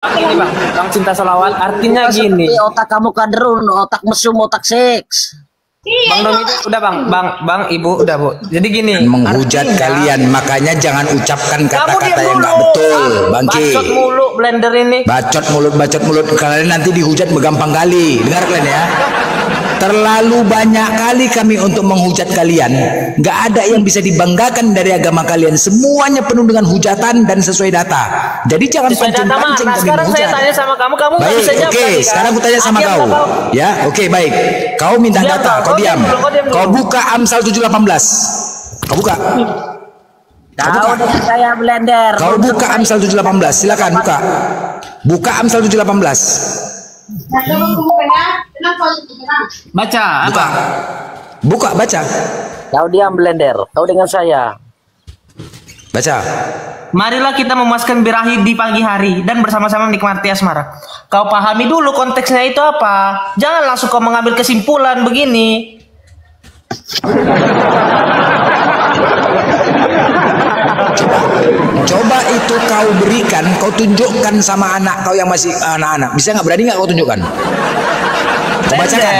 Gini bang, bang cinta selawat artinya gini. Otak kamu kadrun, otak mesum, otak seks. Bang Dom itu udah bang, ibu udah bu. Jadi gini. Menghujat kalian, makanya jangan ucapkan kata-kata yang nggak betul, Bang Ki. Bacot mulu blender ini. Bacot mulut. Kalian nanti dihujat begampang kali. Dengar kalian ya. Terlalu banyak kali kami untuk menghujat kalian. Nggak ada yang bisa dibanggakan dari agama kalian. Semuanya penuh dengan hujatan dan sesuai data. Jadi jangan pancing-pancing kami sekarang menghujat. saya tanya sama kamu Baik, bisa jawab. oke. Sekarang aku tanya sama kau. Ya, oke, baik. Kau minta Diam, data, kau kau diam. dulu. Kau buka Amsal 718. Kau buka. Kau dengan saya blender. Kau buka Amsal 718. Silakan buka. Buka Amsal 718. Baca Buka. Buka, baca. Kau diam blender. Kau dengan saya. Baca. Marilah kita memuaskan birahi di pagi hari dan bersama-sama menikmati asmara. Kau pahami dulu konteksnya itu apa. Jangan langsung kau mengambil kesimpulan begini. Coba itu kau berikan, kau tunjukkan sama anak kau yang masih anak-anak. Bisa nggak? Berani nggak kau tunjukkan? Kau bacakan.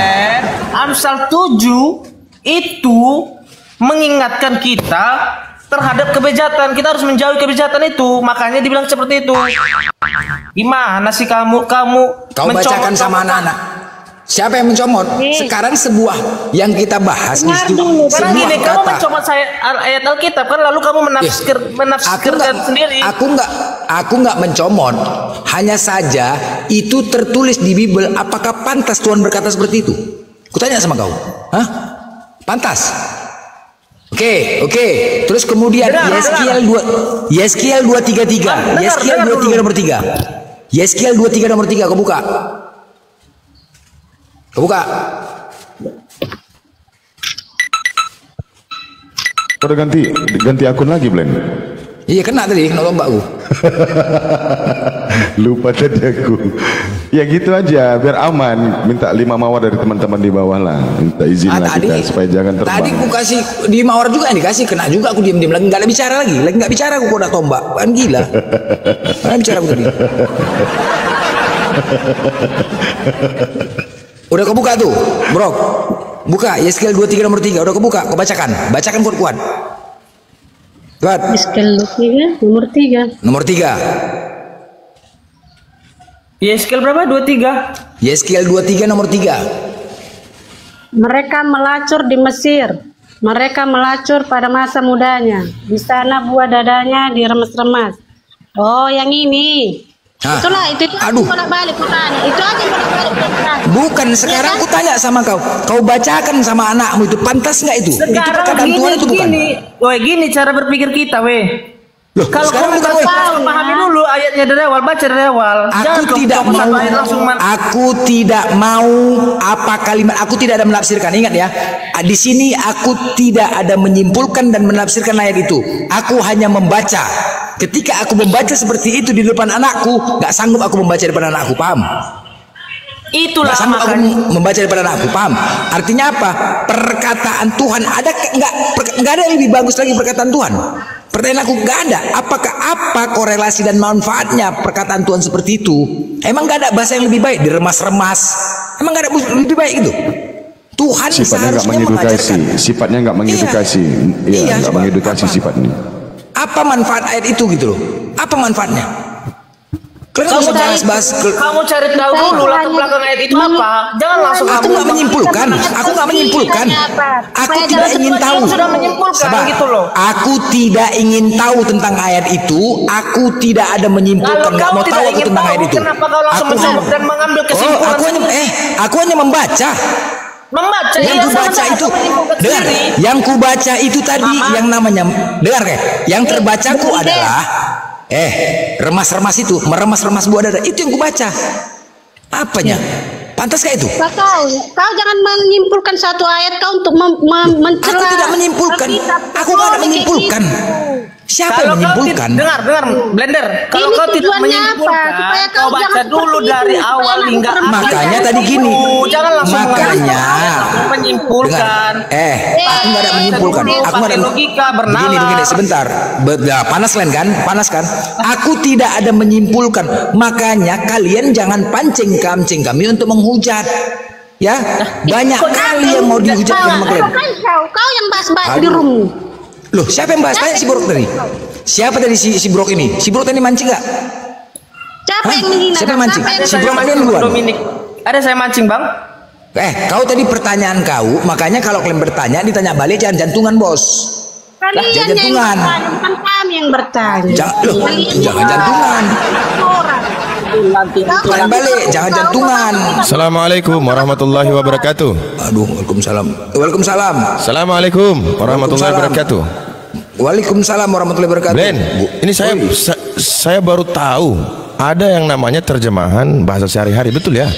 Amsal 7 itu mengingatkan kita terhadap kebejatan. Kita harus menjauhi kebejatan itu. Makanya dibilang seperti itu. Gimana sih kamu Kau bacakan sama anak-anak. Siapa yang mencomot? Sekarang sebuah yang kita bahas di situ. Karena gini, kamu mencomot saya ayat Alkitab kan, lalu kamu menafsirkan sendiri. Aku nggak mencomot. Hanya saja itu tertulis di Bible. Apakah pantas Tuhan berkata seperti itu? Kutanya sama kau. Hah? Pantas? Oke. Terus kemudian Yeskiel 233. Yeskiel 23 nomor 3. Yeskiel 23 nomor 3 kau buka. Buka. Udah ganti akun lagi, Blend. Iya, kena tadi, kena lombakku. Lupa tadi aku. Ya gitu aja, biar aman. Minta 5 mawar dari teman-teman di bawah lah. Minta izin lah kita supaya jangan terbang. Tadi aku kasih di mawar juga, yang dikasih kena juga, aku diam-diam lagi, nggak ada bicara lagi nggak bicara aku udah tombak, kan gila. Mana bicara aku tadi? Udah kau buka tuh, bro. Buka Yeskiel 23 nomor 3. Udah kau buka, kau bacakan kuat-kuat. Kuat. Yeskiel 23 nomor 3. Nomor 3. Yeskiel berapa? 23. Yeskiel 23 nomor 3. Mereka melacur di Mesir. Mereka melacur pada masa mudanya. Di sana buah dadanya diremas-remas. Oh, yang ini. Itulah itu aduh, bolak-balik tanya. Itu aja bolak-balik. Bukan, sekarang aku tanya sama kau. Kau bacakan sama anakmu itu, pantas nggak itu? Itu perkataan Tuhan itu bukan? Gini cara berpikir kita, weh. Loh, kalau kamu nggak tahu, pahami dulu ayatnya dari awal, baca dari awal. Aku tidak mau apa kalimat. Aku tidak ada menafsirkan. Ingat ya, di sini aku tidak ada menyimpulkan dan menafsirkan ayat itu. Aku hanya membaca. Ketika aku membaca seperti itu di depan anakku, nggak sanggup aku membaca di depan anakku, paham? Itulah nggak sanggup aku membaca di depan anakku, paham? Artinya apa? Perkataan Tuhan ada nggak ada yang lebih bagus lagi perkataan Tuhan? Pertanyaan aku, nggak ada. Apakah apa korelasi dan manfaatnya perkataan Tuhan seperti itu? Emang nggak ada bahasa yang lebih baik? Diremas-remas? Emang nggak ada lebih baik itu? Tuhan sifatnya nggak mengedukasi, sifatnya nggak mengedukasi, iya, nggak mengedukasi sifatnya. Apa manfaat ayat itu gitu loh? Apa manfaatnya? Kamu cari tahu dulu latar belakang ayat itu apa. Jangan langsung. Aku nggak menyimpulkan. Aku tidak ingin tahu. Gitu loh. Aku tidak ingin tahu tentang ayat itu. Aku tidak ada menyimpulkan. Nggak mau tahu aku tentang ayat itu. Kenapa kau langsung menjawab dan mengambil kesimpulan? Aku hanya membaca. Yang kubaca itu, dengar, yang kubaca itu tadi yang namanya, dengar yang terbacaku adalah remas-remas itu, meremas-remas buah dada, itu yang kubaca. Apanya? Pantas kayak itu? Kau jangan menyimpulkan satu ayat kau untuk mencela. Aku tidak menyimpulkan. Aku nggak ada menyimpulkan. Siapa Kalau yang kau menyimpulkan? dengar Blender. Kalau Ini kau tidak tujuannya menyimpulkan, apa? Supaya kau kau baca jangan dulu seperti dari itu, awal supaya hingga anak akhir. Makanya tadi gini. Jangan langsung Makanya. menyimpulkan. Aku nggak ada menyimpulkan. Aku nggak pakai ada logika bernalar. Begini, sebentar. Panas Len kan? Panas kan? Aku tidak ada menyimpulkan. Makanya kalian jangan pancing-kancing kami untuk menghujat. Ya, banyak kali yang mau dihujat sama kalian. Kau yang bahas-bahas di room. Loh, siapa yang bahas? Tanya si Brok tadi. Siapa tadi si Brok ini? Si Brok tadi mancing nggak? Siapa yang menghina? Siapa yang mancing? Si Brok Saya ini duluan. Dominik. Ada saya mancing, Bang. Kau tadi pertanyaan kau, makanya kalau kalian bertanya ditanya balik jangan jantungan, Bos. Kalian yang jantungan. bertanya, bukan kami yang bertanya. Jangan jantungan. Kalian balik, jangan jantungan. Assalamualaikum warahmatullahi wabarakatuh. Aduh, waalaikumsalam. Waalaikumsalam. Assalamualaikum warahmatullahi wabarakatuh. Waalaikumsalam warahmatullahi wabarakatuh. Glenn, ini saya baru tahu ada yang namanya terjemahan bahasa sehari-hari, betul ya?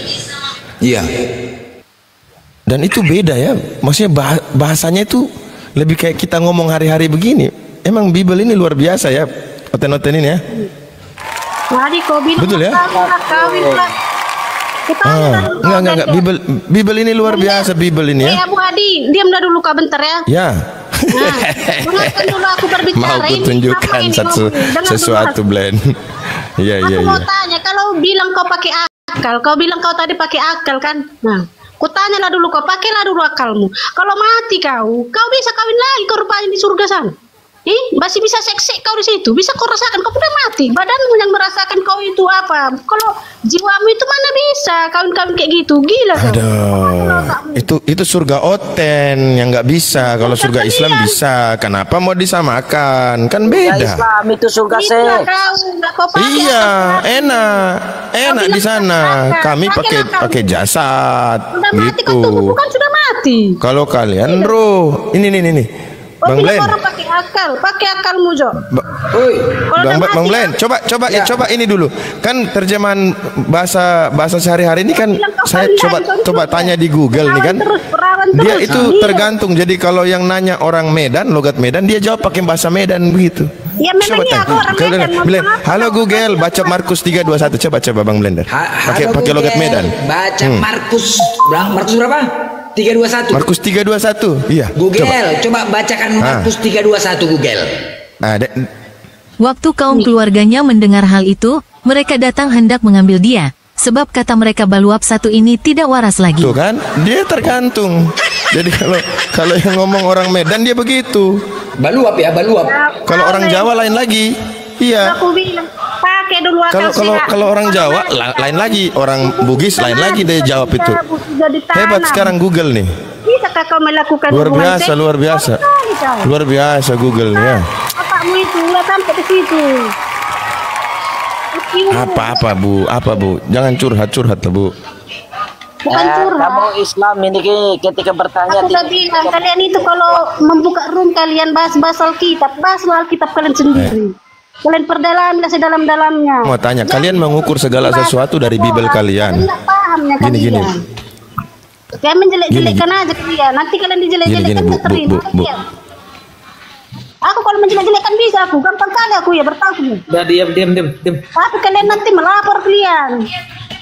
Iya. Dan itu beda ya, maksudnya bahasanya itu lebih kayak kita ngomong hari-hari begini. Emang Bible ini luar biasa ya, oten-oten ini ya. Jadi kau bilang Betul ya? kawin lah. Enggak. Bible ini luar biasa, Bible ini ya. Abu Hadi, diam dah dulu kau bentar ya. Ya. Nah, dengarkan dulu aku berbicara. Mau Ini kutunjukkan apa ini sesuatu, Glenn. Iya. Aku mau tanya, kalau bilang kau pakai akal, kau bilang kau tadi pakai akal kan? Nah, ku tanyalah dulu, kau pakailah dulu akalmu. Kalau mati kau bisa kawin lagi kau rupanya di surga sana. Masih bisa seksek kau di situ, bisa kau rasakan, kau udah mati, badanmu yang merasakan kau itu apa? Kalau jiwamu itu mana bisa kawin-kawin kayak gitu, gila kau. Aduh, itu surga oten yang nggak bisa, kalau surga Islam bisa. Kenapa mau disamakan? Kan beda. Islam itu surga seks. Iya, enak di sana. Kami pakai jasad, udah mati kau gitu. tubuh kan sudah mati. Kalau kalian roh, ini. Bang Glenn, orang pakai akalmu Jo. Bang Glenn, coba ini dulu. Kan terjemahan bahasa sehari-hari ini kan saya coba tanya di Google nih kan. Dia itu tergantung. Jadi kalau yang nanya orang Medan, logat Medan, dia jawab pakai bahasa Medan begitu. Ya memang ya aku orang Medan. Halo Google, baca Markus 3:21. Coba Bang Blender. Pakai logat Medan. Baca Markus berapa? 3:21. Markus 3:21. Iya. Google, coba bacakan Markus 3:21 Google. Waktu kaum keluarganya mendengar hal itu, mereka datang hendak mengambil dia, sebab kata mereka baluap satu ini tidak waras lagi. Tuh kan, dia tergantung. Jadi kalau yang ngomong orang Medan dia begitu. Baluap. Kalau orang Jawa lain lagi. Iya. Aku bilang pakai dulu akal Kalau orang Jawa lain lagi, orang Bugis lain lagi dia jawab itu. Hebat sekarang Google nih. Bisakah kau melakukan luar biasa Google nih ya. Otakmu itu nggak sampai ke situ. Apa bu? Jangan curhat lah bu. Bukan curhat. Kamu Islam ini ketika bertanya. Aku udah bilang kalian itu kalau membuka room kalian bahas Alkitab, bahas Alkitab kalian sendiri. Kalian perdalam sedalam-dalamnya. Mau tanya, kalian mengukur segala sesuatu dari Bible kalian. Gini. Kalian menjelek-jelekkan aja kalian. Nanti kalian dijelek-jelekkan Bu. Aku kalau menjelek-jelekkan bisa aku, gampang kali aku ya bertahu. Udah diam. Tapi kalian nanti melapor kalian.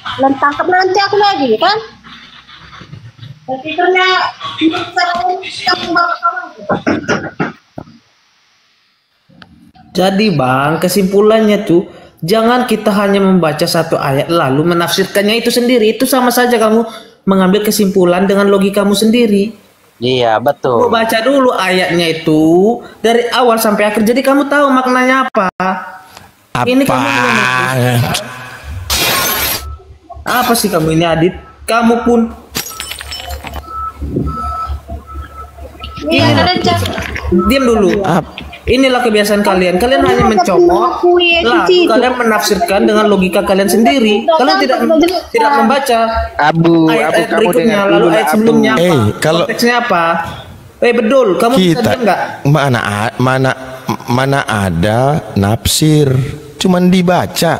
Kalian tangkap nanti aku lagi kan? Akhirnya Jadi Bang, kesimpulannya tuh jangan kita hanya membaca satu ayat lalu menafsirkannya itu sendiri. Itu sama saja kamu mengambil kesimpulan dengan logikamu sendiri. Iya, betul. Kamu baca dulu ayatnya itu dari awal sampai akhir. Jadi kamu tahu maknanya apa. Ini kamu apa sih kamu ini Adit? Kamu pun. Diam dulu. Inilah kebiasaan kalian. Kalian hanya mencomot, lalu kalian menafsirkan dengan logika kalian sendiri. Kalian tidak membaca ayat berikutnya, lalu ayat sebelumnya apa? Konteksnya apa? Betul. Kamu bisa diam nggak? Mana ada nafsir, cuman dibaca.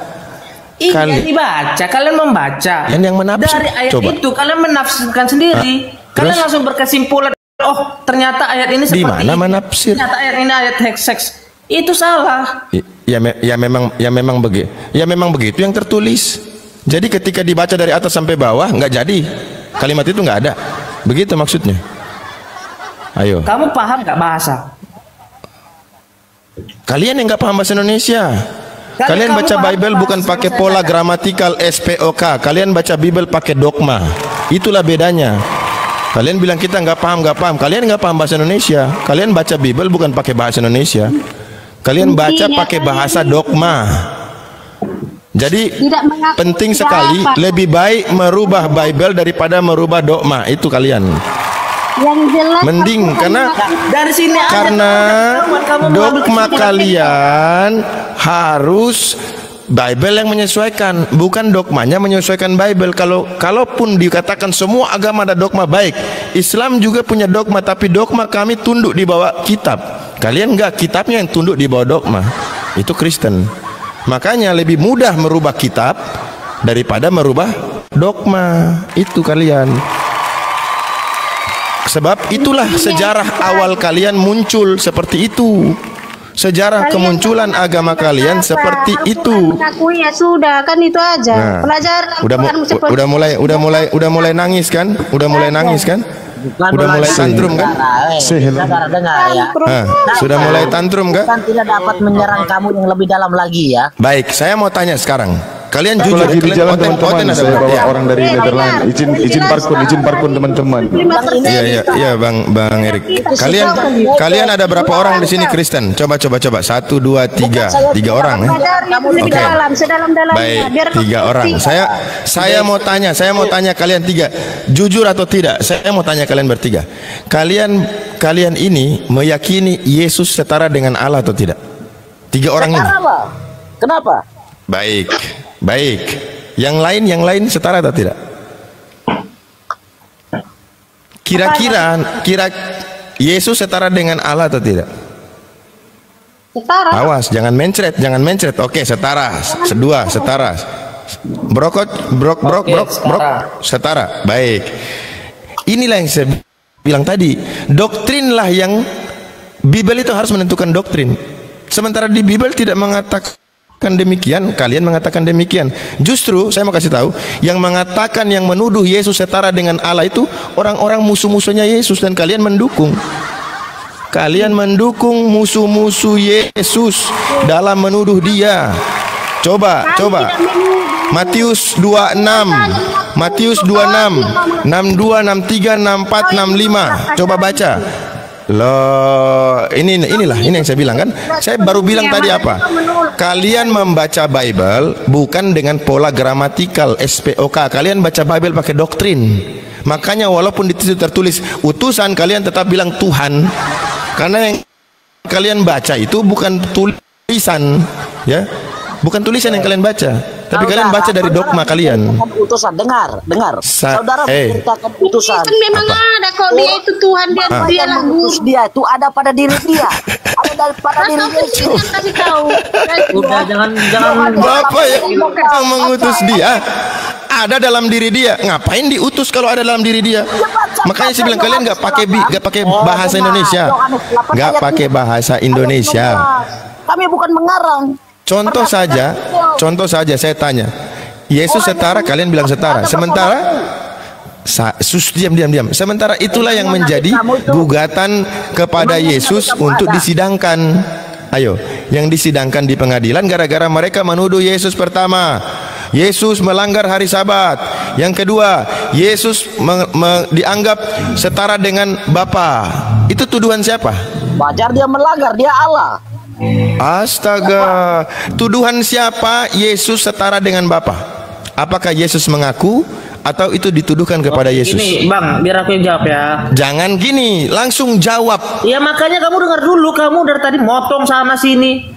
Iya dibaca. Kalian membaca. Yang menafsir dari ayat itu kalian menafsirkan sendiri. Kalian langsung berkesimpulan. Oh, ternyata ayat ini seperti di mana menafsir? Ternyata ayat ini ayat seks. Itu salah. Ya memang begitu yang tertulis. Jadi ketika dibaca dari atas sampai bawah nggak jadi. Kalimat itu nggak ada. Begitu maksudnya. Ayo. Kamu paham nggak bahasa? Kalian yang nggak paham bahasa Indonesia. Kalian baca Bible bukan pakai pola gramatikal SPOK. Kalian baca Bible pakai dogma. Itulah bedanya. Kalian bilang kita nggak paham. Kalian nggak paham bahasa Indonesia. Kalian baca Bible bukan pakai bahasa Indonesia. Kalian baca pakai bahasa dogma. Jadi penting sekali, lebih baik merubah Bible daripada merubah dogma. Itu kalian. Yang jelas mending karena dari sini karena dogma kalian harus Bible yang menyesuaikan, bukan dogmanya menyesuaikan Bible. Kalaupun dikatakan semua agama ada dogma, baik, Islam juga punya dogma, tapi dogma kami tunduk di bawah kitab. Kalian enggak, kitabnya yang tunduk di bawah dogma. Itu Kristen. Makanya lebih mudah merubah kitab daripada merubah dogma. Itu kalian. Sebab itulah sejarah awal kalian muncul seperti itu. Sejarah kemunculan agama kalian seperti itu. Mengakui ya sudah, kan itu aja. Nah, udah mulai nangis kan? Udah mulai nangis kan? Udah mulai tantrum kan? Dengar ya. Sudah mulai tantrum kan? Kan tidak dapat menyerang kamu yang lebih dalam lagi ya. Baik, saya mau tanya sekarang. Kalian Aku jujur, lagi di jalan teman-teman, saya bawa ya. orang dari Netherlands. Izin parkun teman-teman. Iya Bang Erik. Kalian ada berapa orang di sini Kristen? Coba. 1, 2, 3 orang ya. Oke. Baik, 3 orang. Saya mau tanya kalian 3. Jujur atau tidak? Saya mau tanya kalian bertiga. Kalian ini meyakini Yesus setara dengan Allah atau tidak? 3 orang ini. Kenapa? Baik. Yang lain setara atau tidak? Kira Yesus setara dengan Allah atau tidak? Setara. Awas, jangan mencret. Oke, setara. Setara. Brok. Setara. Baik. Inilah yang saya bilang tadi. Doktrinlah yang Bible itu harus menentukan doktrin. Sementara di Bible tidak mengatakan demikian, kalian mengatakan demikian. Justru saya mau kasih tahu, yang mengatakan, yang menuduh Yesus setara dengan Allah itu orang-orang musuh-musuhnya Yesus, dan kalian mendukung. Kalian mendukung musuh-musuh Yesus dalam menuduh dia. Coba. Matius 26, 62, 63, 64, 65. Coba baca. Loh, inilah yang saya bilang kan. Saya baru bilang tadi apa? Kalian membaca Bible bukan dengan pola gramatikal SPOK. Kalian baca Bible pakai doktrin. Makanya walaupun di situ tertulis utusan, kalian tetap bilang Tuhan. Karena yang kalian baca itu bukan tulisan, ya. Bukan tulisan yang kalian baca, tapi kalian baca dari dogma kalian. Utusan, dengar. Saudara menceritakan utusan. Kan memang ada kok dia itu Tuhan, dia lah utus dia itu ada pada diri dia. Ada pada diri dia. Kasih tahu. Udah jangan Bapak yang mengutus dia ada dalam diri dia. Ngapain diutus kalau ada dalam diri dia? Makanya saya bilang kalian nggak pakai bahasa Indonesia. Nggak pakai bahasa Indonesia. Kami bukan mengarang. Contoh saja saya tanya, Yesus setara, kalian bilang setara. Sementara diam. Sementara itulah yang menjadi gugatan kepada Yesus untuk disidangkan. Ayo, yang disidangkan di pengadilan gara-gara mereka menuduh Yesus. Pertama, Yesus melanggar hari Sabat. Yang kedua, Yesus dianggap setara dengan Bapa. Itu tuduhan siapa? Wajar dia melanggar, dia Allah. Astaga, tuduhan siapa Yesus setara dengan Bapa? Apakah Yesus mengaku atau itu dituduhkan kepada Yesus? Ini Bang, biar aku yang jawab ya. Jangan gini, langsung jawab. Ya makanya kamu dengar dulu, kamu dari tadi motong sana sini.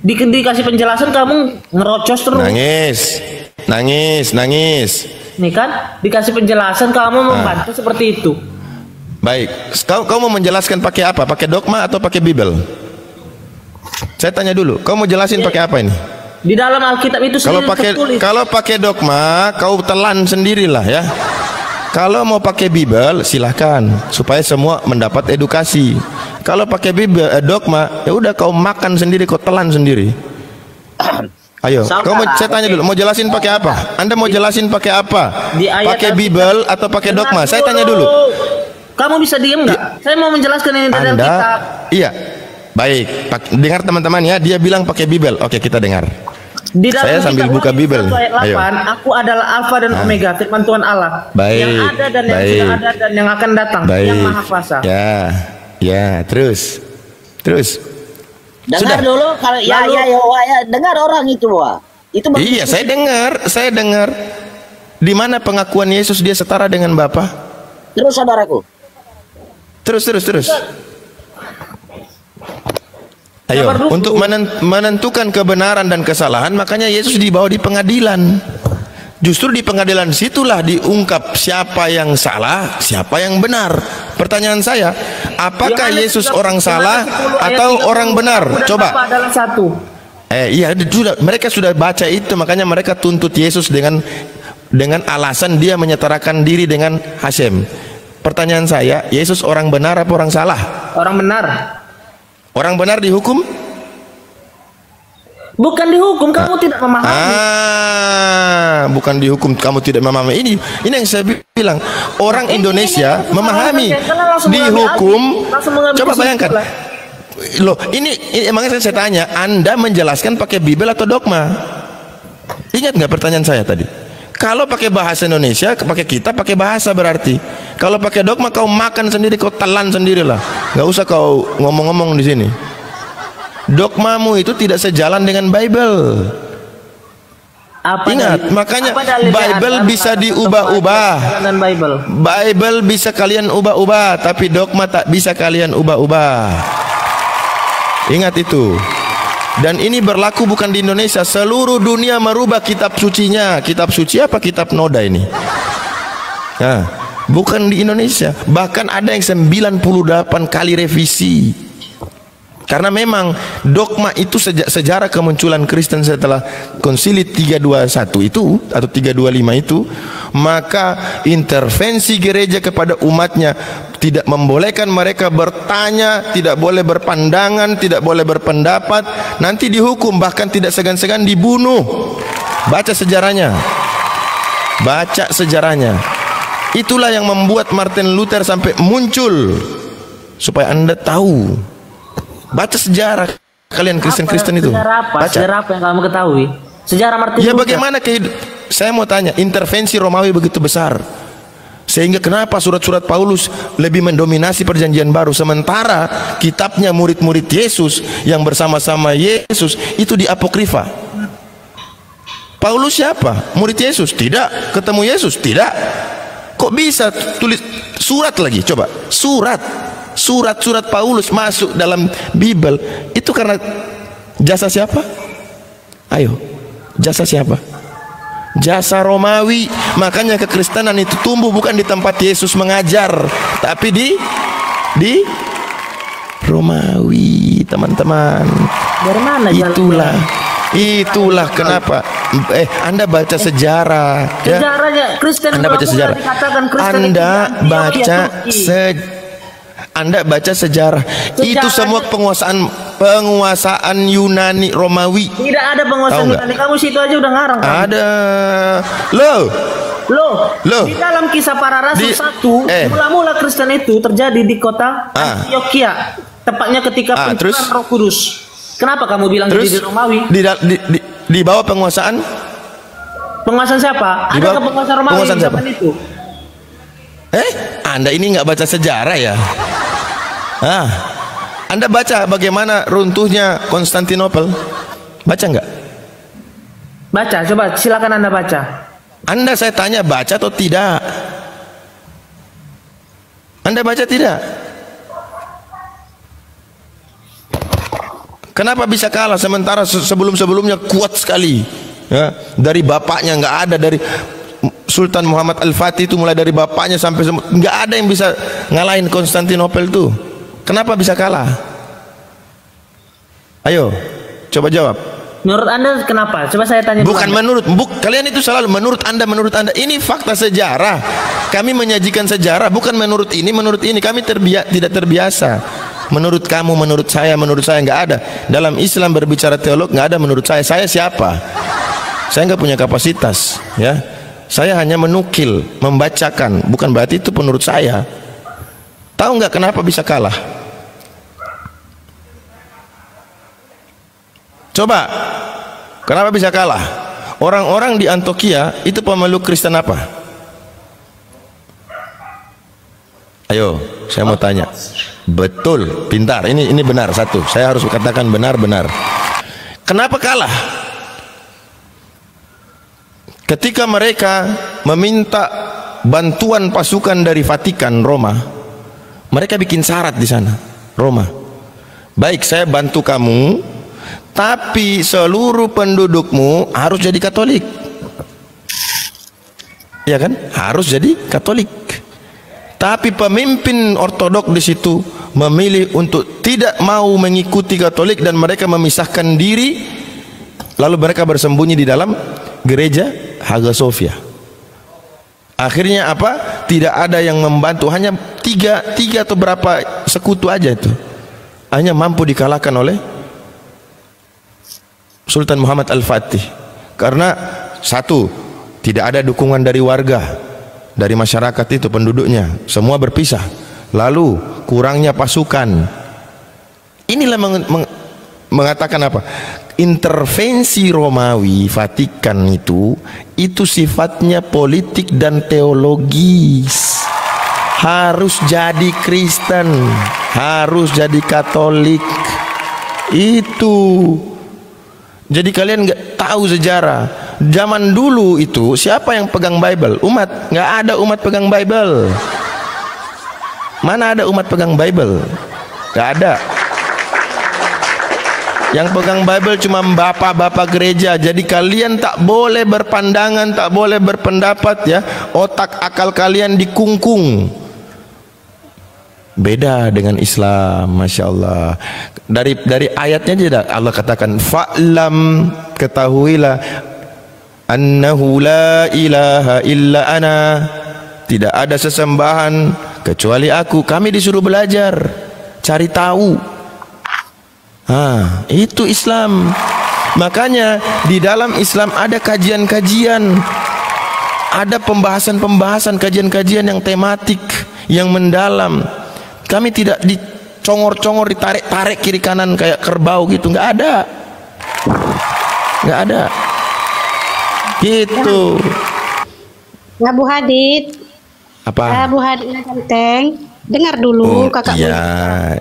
Dikasih penjelasan kamu ngerocos terus. Nangis. Nih kan, dikasih penjelasan kamu membantah seperti itu. Baik, kau mau menjelaskan pakai apa? Pakai dogma atau pakai Bible? Saya tanya dulu, kau mau jelasin pakai apa ini? Di dalam Alkitab itu tertulis. Kalau pakai dogma, kau telan sendirilah ya. Kalau mau pakai Bible, silahkan supaya semua mendapat edukasi. Kalau pakai dogma, ya udah kau makan sendiri, kau telan sendiri. Ayo, saya tanya dulu, mau jelasin pakai apa? Anda mau jelasin pakai apa? Pakai Bible atau pakai dogma? Saya tanya dulu. Kamu bisa diem nggak? Saya mau menjelaskan ini dari kitab. Iya, baik. Dengar teman-teman ya, dia bilang pakai Bible. Oke, kita dengar. Di dalam saya sambil buka Bible. Ayat 8, aku adalah Alfa dan Omega, firman Tuhan Allah. Baik. Yang ada dan yang sudah ada dan yang akan datang, yang Maha Kuasa. Ya, terus. Dengar Sudah. dulu kalau ya dengar orang itu, Wah. Itu Iya, saya dengar. Di mana pengakuan Yesus dia setara dengan Bapa? Terus saudaraku. Terus. Ayo, untuk menentukan kebenaran dan kesalahan, makanya Yesus dibawa di pengadilan. Justru di pengadilan situlah diungkap siapa yang salah, siapa yang benar. Pertanyaan saya, apakah Yesus orang salah atau orang benar? Coba. Iya, mereka sudah baca itu, makanya mereka tuntut Yesus dengan alasan dia menyetarakan diri dengan Hashem. Pertanyaan saya, Yesus orang benar apa orang salah? Orang benar. Orang benar dihukum? Bukan dihukum, kamu tidak memahami. Bukan dihukum, kamu tidak memahami. Ini yang saya bilang. Orang Indonesia memahami. Dihukum. Coba bayangkan. Loh, ini emangnya saya tanya, Anda menjelaskan pakai Bible atau dogma? Ingat nggak pertanyaan saya tadi? Kalau pakai bahasa Indonesia, pakai bahasa berarti. Kalau pakai dogma, kau makan sendiri, kau telan sendirilah. Nggak usah kau ngomong-ngomong di sini. Dogmamu itu tidak sejalan dengan Bible. Ingat, makanya Bible bisa diubah-ubah. Bible bisa kalian ubah-ubah, tapi dogma tak bisa kalian ubah-ubah. Ingat itu. Dan ini berlaku bukan di Indonesia, seluruh dunia merubah kitab sucinya. Kitab suci apa kitab noda ini? Nah, bukan di Indonesia. Bahkan ada yang 98 kali revisi. Karena memang dogma itu sejarah kemunculan Kristen setelah Konsili 321 itu atau 325 itu, maka intervensi gereja kepada umatnya tidak membolehkan mereka bertanya, tidak boleh berpandangan, tidak boleh berpendapat, nanti dihukum, bahkan tidak segan-segan dibunuh. Baca sejarahnya. Itulah yang membuat Martin Luther sampai muncul, supaya Anda tahu. Baca sejarah kalian Kristen-Kristen itu. Sejarah apa yang kamu ketahui? Sejarah Martin Luther. Ya bagaimana saya mau tanya, intervensi Romawi begitu besar. Sehingga kenapa surat-surat Paulus lebih mendominasi perjanjian baru, sementara kitabnya murid-murid Yesus yang bersama-sama Yesus itu di apokrifa. Paulus siapa? Murid Yesus? Tidak. Ketemu Yesus? Tidak. Kok bisa tulis surat lagi? Coba. Surat-surat Paulus masuk dalam Bible itu karena jasa siapa? Ayo, jasa siapa? Jasa Romawi. Makanya kekristenan itu tumbuh bukan di tempat Yesus mengajar, tapi di Romawi, teman-teman. Dari mana? Itulah kenapa. Anda baca sejarah. Sejarahnya Kristen. Anda baca sejarah. Anda baca sejarah. Itu semua penguasaan Yunani Romawi. Tidak ada penguasaan Yunani. Kamu situ aja udah ngarang. Ada. Loh. Di dalam Kisah Para Rasul 1, mula-mula Kristen itu terjadi di kota Antioquia. Tepatnya ketika pencurahan Roh Kudus. Kenapa kamu bilang di Romawi? Di bawah penguasaan siapa? Ada penguasaan Romawi di zaman itu. Anda ini nggak baca sejarah ya? Anda baca bagaimana runtuhnya Konstantinopel? Baca nggak? Baca, coba silakan Anda baca. Saya tanya baca atau tidak? Anda baca tidak? Kenapa bisa kalah sementara sebelum-sebelumnya kuat sekali? Ya, dari bapaknya nggak ada, dari Sultan Muhammad Al-Fatih itu mulai dari bapaknya sampai nggak ada yang bisa ngalahin Konstantinopel itu. Kenapa bisa kalah? Ayo, coba jawab. Menurut Anda kenapa? Coba saya tanya. Bukan kalian itu selalu menurut Anda. Ini fakta sejarah. Kami menyajikan sejarah, bukan menurut ini. Kami tidak terbiasa. Menurut kamu, menurut saya nggak ada. Dalam Islam berbicara teolog nggak ada menurut saya. Saya siapa? Saya nggak punya kapasitas, ya. Saya hanya menukil, membacakan. Bukan berarti itu menurut saya. Tahu nggak kenapa bisa kalah? Coba, kenapa bisa kalah? Orang-orang di Antioquia itu pemeluk Kristen apa? Ayo, saya mau tanya. Betul, pintar. Ini benar satu. Saya harus katakan benar. Kenapa kalah? Ketika mereka meminta bantuan pasukan dari Vatikan Roma, mereka bikin syarat di sana. Roma, baik, saya bantu kamu, tapi seluruh pendudukmu harus jadi Katolik. Ya kan? Harus jadi Katolik. Tapi pemimpin ortodok di situ memilih untuk tidak mau mengikuti Katolik dan mereka memisahkan diri, lalu mereka bersembunyi di dalam gereja Hagia Sophia. Akhirnya apa? Tidak ada yang membantu, hanya tiga atau berapa sekutu aja itu, hanya mampu dikalahkan oleh Sultan Muhammad Al-Fatih. Karena satu, tidak ada dukungan dari warga, dari masyarakat itu, penduduknya semua berpisah. Lalu kurangnya pasukan. Inilah mengatakan apa? Intervensi Romawi Vatikan itu sifatnya politik dan teologis. Harus jadi Kristen, harus jadi Katolik. Itu. Jadi kalian nggak tahu sejarah. Zaman dulu itu siapa yang pegang Bible? Umat. Nggak ada umat pegang Bible. Mana ada umat pegang Bible? Nggak ada. Yang pegang Bible cuma bapak-bapak gereja. Jadi kalian tak boleh berpandangan, tak boleh berpendapat, ya. Otak akal kalian dikungkung. Beda dengan Islam, masya Allah. Dari ayatnya aja Allah katakan, fa'lam, ketahuilah, annahu la ilaha illa ana, tidak ada sesembahan kecuali aku. Kami disuruh belajar, cari tahu. Itu Islam. Makanya di dalam Islam ada kajian-kajian, ada pembahasan-pembahasan, kajian-kajian yang tematik, yang mendalam. Kami tidak dicongor-congor, ditarik-tarik kiri kanan kayak kerbau gitu, nggak ada, nggak ada. Gitu. Nggak, Bu Hadid. Apa? Bu Hadid Ganteng. Dengar dulu kakakmu. Ya,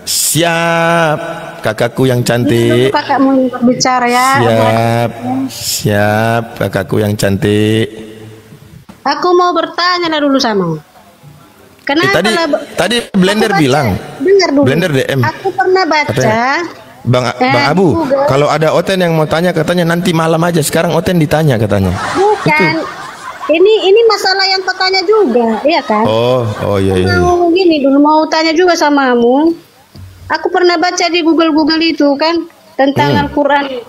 siap kakakku yang cantik. Kakakmu berbicara ya. Siap kakakku yang cantik. Aku mau bertanya dulu sama. Kenapa tadi Blender bilang. Dengar dulu. Blender DM. Aku pernah baca. Katanya, Bang Abu, kalau ada Oten yang mau tanya katanya nanti malam aja. Sekarang Oten ditanya katanya. Bukan. Ini masalah yang kau tanya juga, iya kan? Oh iya. Mau gini dulu, mau tanya juga samamu. Aku pernah baca di Google itu kan tentang Al-Quran.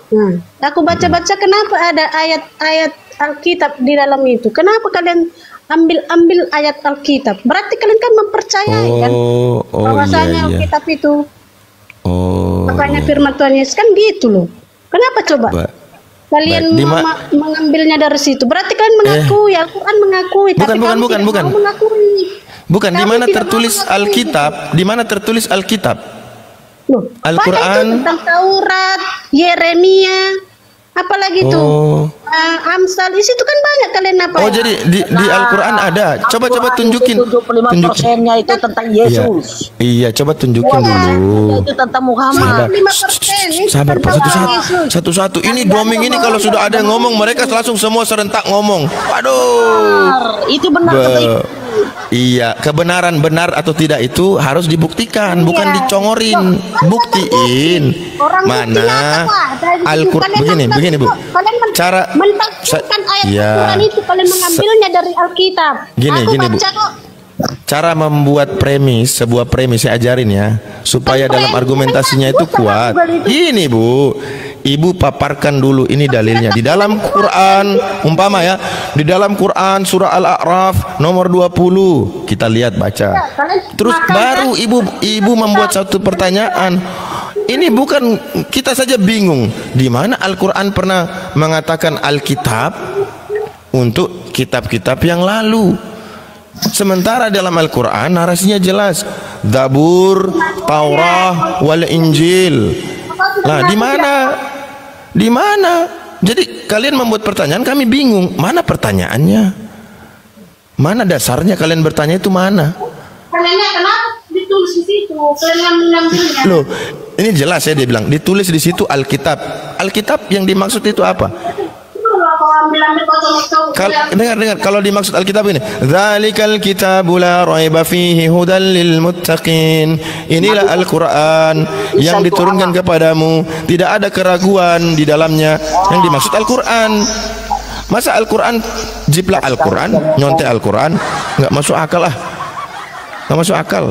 Aku baca-baca kenapa ada ayat-ayat Alkitab di dalam itu. Kenapa kalian ambil ayat Alkitab? Berarti kalian kan mempercayai kan bahwasanya iya. Alkitab itu. Makanya firman Tuhan Yesus kan gitu loh. Kenapa coba? Kalian mengambilnya dari situ. Berarti kalian mengakui Al-Quran mengakui. Bukan. Bukan. Di mana tertulis Alkitab? Di mana tertulis Alkitab? Al-Quran tentang Taurat, Yeremia, apalagi tuh Amsal. Di situ kan banyak kalian apa? Jadi di Al-Quran ada. Coba tunjukin. 75%-nya itu tentang Yesus. Iya, coba tunjukin dulu. Itu tentang Muhammad. 5% Sabar, satu-satu. Ini doming ini kalau sudah ada yang ngomong, mereka langsung semua serentak ngomong. Waduh. Itu benar. Iya, kebenaran benar atau tidak itu harus dibuktikan, bukan dicongorin. Buktiin. Mana Al-Quran begini Bu. Cara mentafsirkan ayat Al-Quran itu kalian mengambilnya dari Alkitab. Gini Bu. Cara membuat sebuah premis saya ajarin ya, supaya dalam argumentasinya itu kuat. Gini Bu, Ibu paparkan dulu ini dalilnya di dalam Quran, umpama ya, di dalam Quran surah Al-A'raf nomor 20. Kita lihat baca. Terus baru ibu membuat satu pertanyaan. Ini bukan kita saja bingung. Di mana Al-Quran pernah mengatakan Alkitab untuk kitab-kitab yang lalu? Sementara dalam Al-Quran narasinya jelas. Zabur, Taurah, wal Injil. Nah, di mana? Di mana? Jadi kalian membuat pertanyaan, kami bingung. Mana pertanyaannya? Mana dasarnya kalian bertanya itu mana? Kaliannya kenapa ditulis di situ? Kalian mengambilnya. Loh, ini jelas ya dia bilang ditulis di situ Alkitab. Alkitab yang dimaksud itu apa? Dengar kalau dimaksud Alkitab ini, Dzalikal kitabu la raiba fihi hudal lil muttaqin. Inilah Al-Qur'an yang diturunkan kepadamu, tidak ada keraguan di dalamnya. Yang dimaksud Al-Qur'an. Masa Al-Qur'an jiplak Al-Qur'an, nyontek Al-Qur'an? Enggak masuk akal ah. Enggak masuk akal.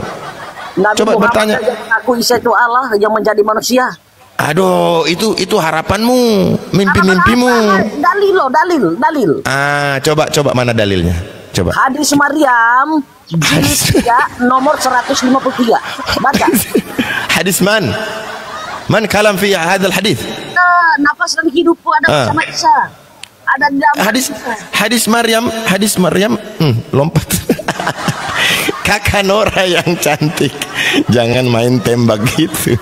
Coba bertanya. Aku Isa itu Allah yang menjadi manusia. Aduh, itu harapanmu, mimpi-mimpimu. Dalil. Coba mana dalilnya? Coba. Hadis Maryam jilid 3 nomor 153. Baca. Hadis man kalam fi hadzal hadis. Nafas dan hidupku ada bersama Isa. Ada di dalam hadis Maryam, lompat. Kakak Nora yang cantik. Jangan main tembak gitu.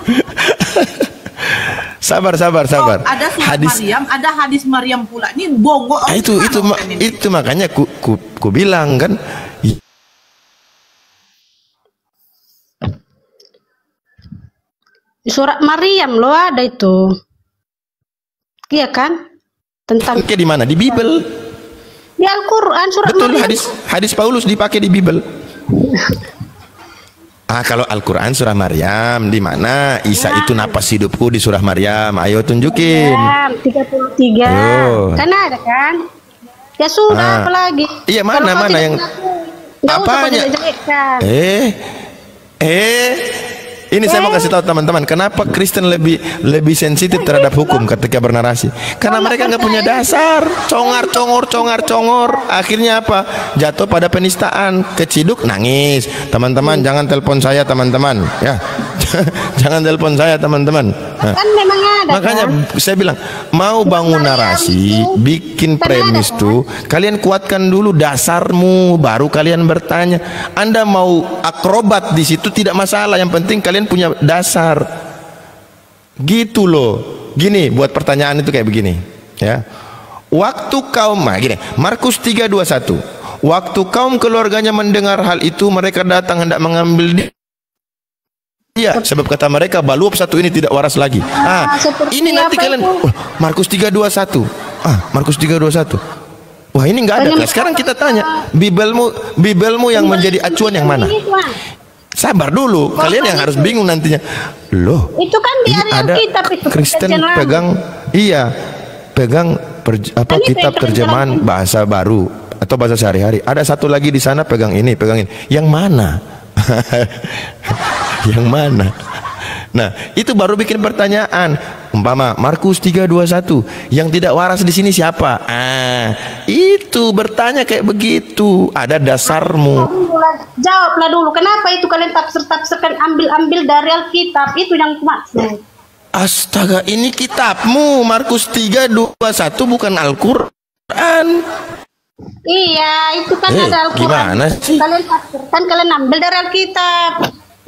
Sabar. Ada hadis Maryam, ada hadis Maryam pula. Ini bongo. Itu makanya ku bilang kan. Di surat Maryam loh ada itu. Iya kan? Tentang di mana? Di Bible. Di Al-Qur'an surat Betul, Maryam. hadis Paulus dipakai di Bible. Kalau Al-Quran surah Maryam, di mana Isa itu napas hidupku di surah Maryam? Ayo tunjukin. 33. Kan ada kan? Ya sudah, apalagi. Iya, mana yang apanya? Ini saya mau kasih tahu teman-teman, kenapa Kristen lebih sensitif terhadap hukum ketika bernarasi? Karena mereka nggak punya dasar, congor. Akhirnya apa? Jatuh pada penistaan, keciduk, nangis. Teman-teman, jangan telepon saya, teman-teman. Ya, jangan telepon saya, teman-teman. Nah, kan memang ada. Makanya saya bilang, mau bangun narasi, bikin premis tuh, kalian kuatkan dulu dasarmu, baru kalian bertanya. Anda mau akrobat di situ tidak masalah, yang penting kalian punya dasar. Gitu loh. Gini, buat pertanyaan itu kayak begini, ya. Waktu kaum, gini, Markus 3:21. Waktu kaum keluarganya mendengar hal itu, mereka datang hendak mengambil dia, sebab kata mereka baluap satu ini tidak waras lagi. Ini nanti kalian Markus 3:21. Markus 3:21. Wah, ini nggak ada. Nah, sekarang kita tanya, Bibelmu yang menjadi acuan yang mana? Sabar dulu, kalian yang harus bingung nantinya. Loh, itu kan di ada kitab itu Kristen pegang kitab terjemahan bahasa baru atau bahasa sehari-hari. Ada satu lagi di sana pegang ini. Yang mana? Yang mana? Nah, itu baru bikin pertanyaan. Umpama Markus 3:21, yang tidak waras di sini siapa? Itu bertanya kayak begitu. Ada dasarmu. Jawablah dulu, kenapa itu kalian tafsir-tafsirkan, ambil dari Alkitab? Itu yang maksud. Astaga, ini kitabmu. Markus 3:21 bukan Al-Quran. Iya, itu kan ada Al-Quran. Gimana sih? Kalian ambil dari Alkitab.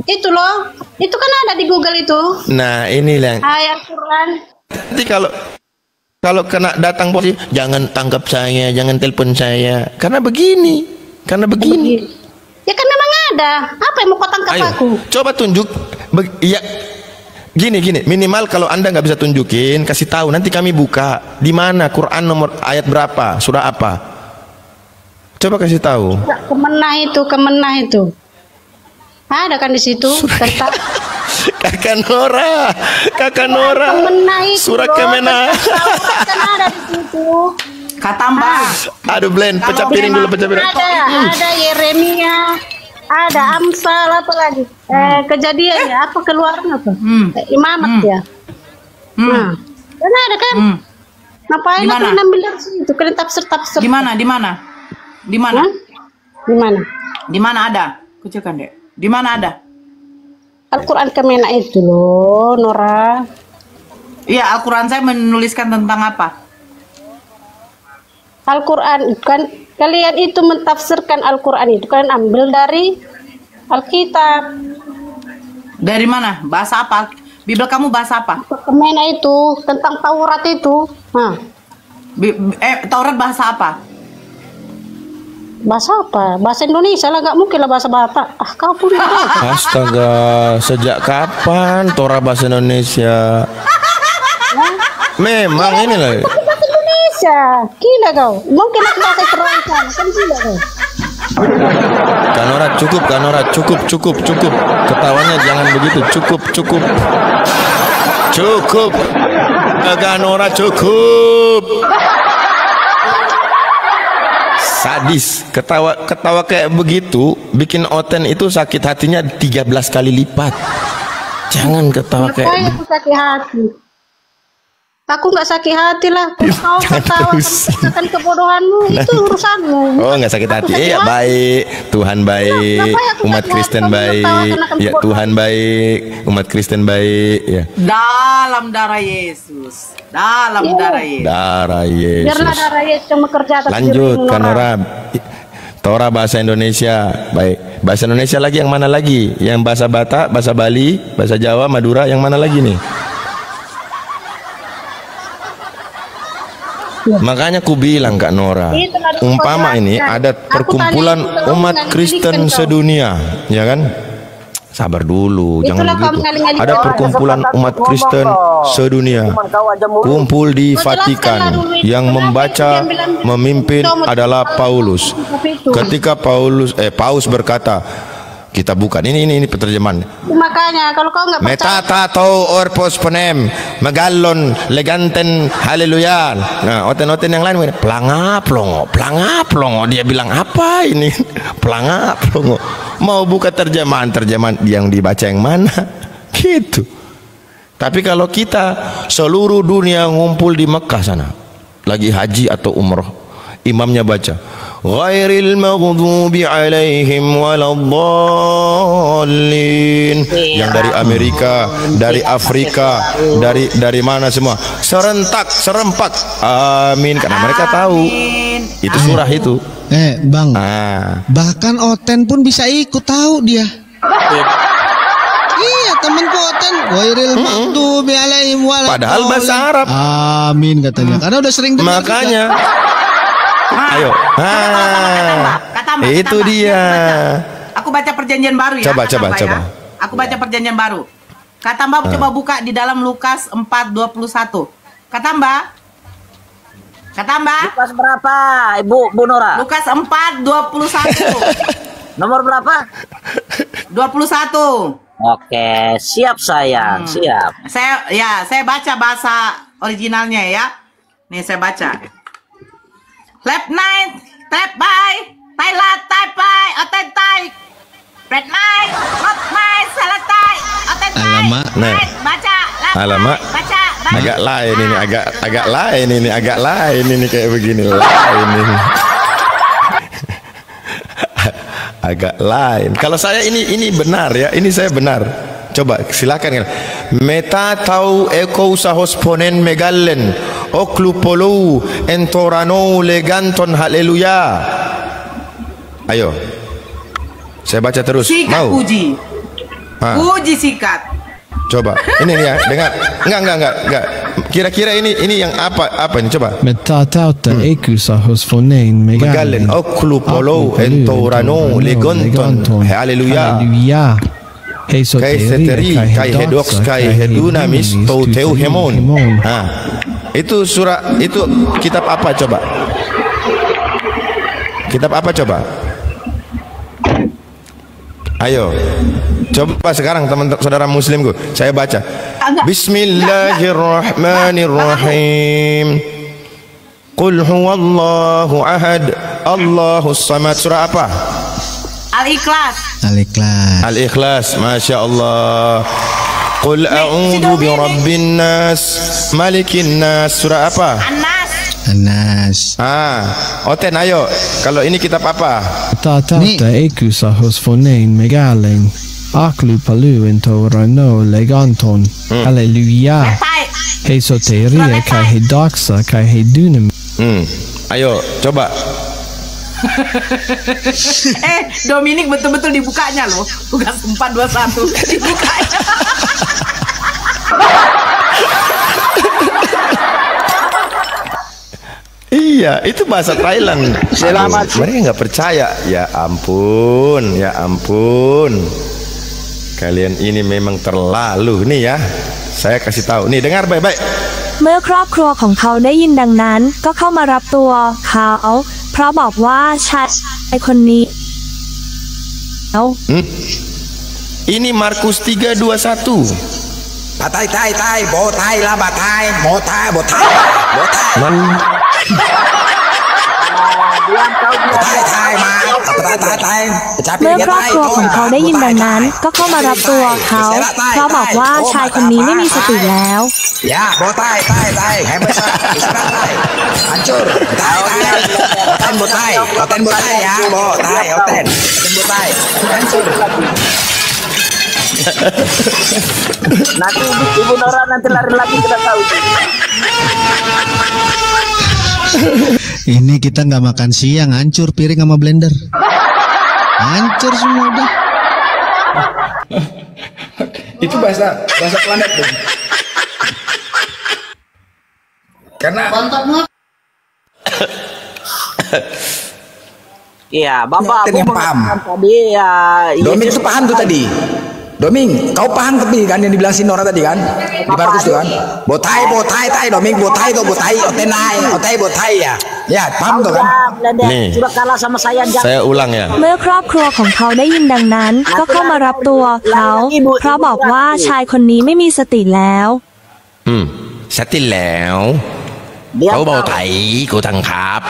Itu loh, itu kan ada di Google itu. Nah, inilah ayat Quran. Nanti kalau kena datang polisi, jangan tangkap saya, jangan telepon saya. Karena begini. Ya kan memang ada. Apa yang mau kau tangkap aku? Coba tunjuk. Ya, gini. Minimal kalau Anda nggak bisa tunjukin, kasih tahu. Nanti kami buka. Di mana Quran nomor ayat berapa, surah apa? Coba kasih tahu. Kemenah itu. Ada kan di situ tentang Kakak Nora. Surah Kemenah. Kan ada di situ. Katambah. Aduh, Blend, pecah piring dulu, pecah piring. Ada Yeremia, ada Amsal, apa lagi? Kejadian ya, apa keluarnya tuh? Imamat ya. Nah, Kan ada kan? Ngapain aku ambil dari situ? Kalian tafsir. Di mana? Di mana? Di mana? Di mana? Di mana ada? Kucilkan deh. Di mana ada? Al-Quran Kemenak itu loh, Nora. Iya, Al-Quran saya menuliskan tentang apa? Al-Quran kan kalian itu mentafsirkan Al-Quran itu kalian ambil dari Alkitab. Dari mana? Bahasa apa? Bibel kamu bahasa apa? Kemenak itu tentang Taurat itu. Taurat bahasa apa? Bahasa apa? Bahasa Indonesia lah, nggak mungkin lah bahasa Batak. Kau pun. Astaga, sejak kapan Torah bahasa Indonesia? Memang ini lah. Bahasa Indonesia, gila kau. Mungkin aku bahasa Perancis, kan gila kau. Kanora cukup. Ketawanya jangan begitu. Cukup. Kanora cukup. Sadis, ketawa kayak begitu bikin Oten itu sakit hatinya 13 kali lipat. Jangan ketawa kayak aku sakit hati. Aku nggak sakit hati lah. Kau ketawa kan kebodohanmu itu urusanmu. Oh, nggak sakit hati. Ya baik, Tuhan baik, umat Kristen baik. Ya Tuhan baik, umat Kristen baik. Ya. Dalam darah Yesus. Dalam darah Yesus. Darah Yesus. Biarlah darah Yesus yang bekerja atas lanjut, Kanora. Torah bahasa Indonesia. Baik. Bahasa Indonesia lagi yang mana lagi? Yang bahasa Batak, bahasa Bali, bahasa Jawa, Madura, yang mana lagi nih? Makanya ku bilang Kak Nora, umpama ini ada perkumpulan umat Kristen sedunia, ya kan? Sabar dulu, jangan begitu. Ada perkumpulan umat Kristen sedunia, kumpul di Vatikan, yang membaca, memimpin adalah Paulus. Ketika Paus berkata, kita bukan ini penerjemahan. Makanya kalau kau nggak percaya. Metata tau orpos penem megalon leganten haleluya. Nah, oten yang lain plongo. Dia bilang apa ini? Plongo. Mau buka terjemahan yang dibaca yang mana? Gitu. Tapi kalau kita seluruh dunia ngumpul di Mekah sana, lagi haji atau umroh, imamnya baca ghairil maghdubi alaihim waladdallin, yang dari Amerika, dari Afrika, dari mana semua serempak amin, karena mereka tahu itu surah itu. Bang, bahkan Oten pun bisa ikut, tahu dia. Iya, temanku Oten ghairil maghdubi alaihim waladdallin, padahal bahasa Arab amin katanya, karena udah sering dengar. Makanya ayo, itu dia. Aku baca perjanjian baru ya. Coba. Aku baca perjanjian baru. Kata Mbak coba buka di dalam Lukas 4:21. Kata Mbak. Lukas berapa, Bu Nora? Lukas 4:21. Nomor berapa? 21. Oke, siap sayang, siap. Saya baca bahasa originalnya ya. Nih saya baca. Left nine, tap by, Thailand, tap by, oten tai, red nine, not nine, salah tai, oten tai. Alamak, baca, alamak, baca. Agak lain ini, agak lain ini kayak begini lain ini. Agak lain. Kalau saya ini benar ya, ini saya benar. Coba silakan. Meta tau eko usahos ponen megallen oklupolu entorano leganton haleluya. Ayo, saya baca terus. Sikat mau puji. Puji sikat. Coba ini ya, dengar. Enggak. Kira-kira ini yang apa ini, coba. Meta tau eko usahos ponen megallen oklupolu entorano leganton haleluya. Kai seteri, kai hedoks, kai hedunamis, tau hemon. Itu surah, itu kitab apa coba? Kitab apa coba? Ayo, coba sekarang teman saudara muslimku, saya baca. Bismillahirrahmanirrahim. Qul huwallahu ahad, Allahus samad. Surah apa? Al-Ikhlas. Al-Ikhlas, Masya Allah. Qul a'udzu birabbin nas, malikin nas. Surah apa? Anas. Oten ayo. Kalau ini kitab apa? Tata ekusa hos fonein megaling. Aklu palu into rano leganton. Halleluja. Hei soteria kai hei daksa kai hei dunem. Ayo coba. Dominic betul-betul dibukanya loh, bukan 421 dibukanya. Iya, itu bahasa Thailand. Selamat. Mereka nggak percaya. Ya ampun, ya ampun. Kalian ini memang terlalu nih ya. Saya kasih tahu. Nih dengar baik-baik. เมื่อครอบครัวของเขาได้ยินดังนั้นก็เข้ามารับตัวเขาเพราะบอกว่าชายคนนี้ Ini Markus 3:21. Batai tai tai, botai lah batai, botai botai, botai. Botai tai ma, botai tai. เมื่อครอบครัวของเขาได้ยินดังนั้นก็เข้ามารับตัวเขาเพราะบอกว่าชายคนนี้ไม่มีสติแล้ว Ya, botai tai tai, hebat tai. Hancur. Tai tai. Oten botai, oten botai ya, botai, oten botai. Hancur. Nanti Ibu Nora nanti lari lagi kita tahu. Ini kita nggak makan siang, hancur piring sama blender. Hancur semua udah. Itu bahasa planet dong. Karena Iya, Bapak yang paham. Tadi ya. Doming itu paham tuh tadi. Doming, kau paham tapi kan yang dibilang si Nora tadi kan? Di Markus tuh kan? Botai, botai, tai, Doming, botai tuh, botai, otenai, otai, botai ya. Ya, paham tuh kan? Nih, sudah kalah sama saya ulang ya. เมื่อครอบครัวของเขาได้ยินดังนั้นก็เข้ามารับตัวเขาเพราะบอกว่าชายคนนี้ไม่มีสติแล้ว Satiแล้ว Kau mau tai, ku tangkap.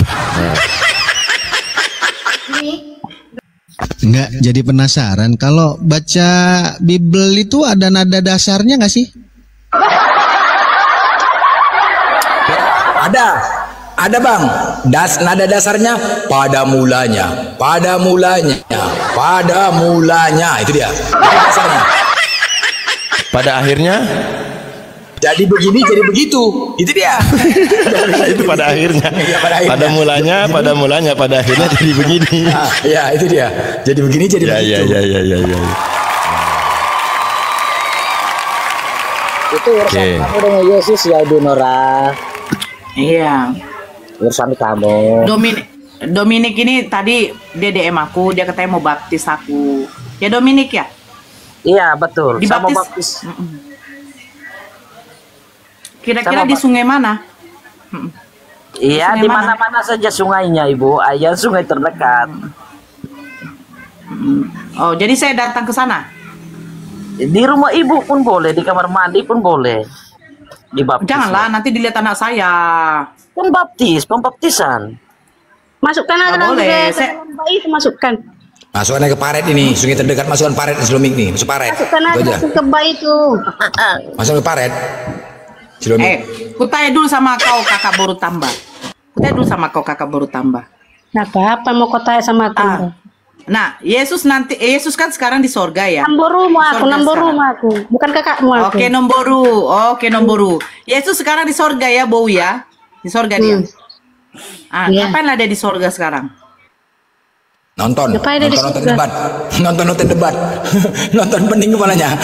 Nggak, jadi penasaran kalau baca Bible itu ada nada dasarnya nggak sih? Ada bang. Nada dasarnya pada mulanya, pada mulanya, pada mulanya itu dia. Itu dasarnya. Pada akhirnya jadi begini, jadi begitu. Itu dia. itu pada akhirnya. Ya, pada akhirnya. Pada mulanya, pada akhirnya jadi begini. Ya, itu dia. Jadi begini, jadi begitu. Ya. Itu urusan kamu dengan Yesus ya, Ibu Nora. Iya. Urusan kamu. Dominic ini tadi dia DM aku, dia katanya mau baptis aku. Ya Dominic ya? Iya, betul. Dibaptis. Sama baptis. Kira-kira di sungai mana? Iya, di mana-mana saja sungainya, Ibu. Ayah sungai terdekat. Oh, jadi saya datang ke sana? Di rumah Ibu pun boleh, di kamar mandi pun boleh. Dibaptis. Janganlah, nanti dilihat anak saya. Pembaptisan. Masukkan aja boleh. Itu masukkan. Masukkan ke paret ini, sungai terdekat, masukkan paret di Silomik nih, masuk paret. Masukkan aja ke bayi itu. Masuk ke paret. Kutanya dulu sama kau kakak baru tambah. Nah, apa mau kau tanya sama aku? Nah, Yesus kan sekarang di sorga ya. Nomor rumah aku, bukan kakakmu aku. Oke, nomboru. Yesus sekarang di sorga ya, Bau ya. Di sorga dia. Ngapain lah dia di sorga sekarang? Nonton debat. Nonton pening kepalanya.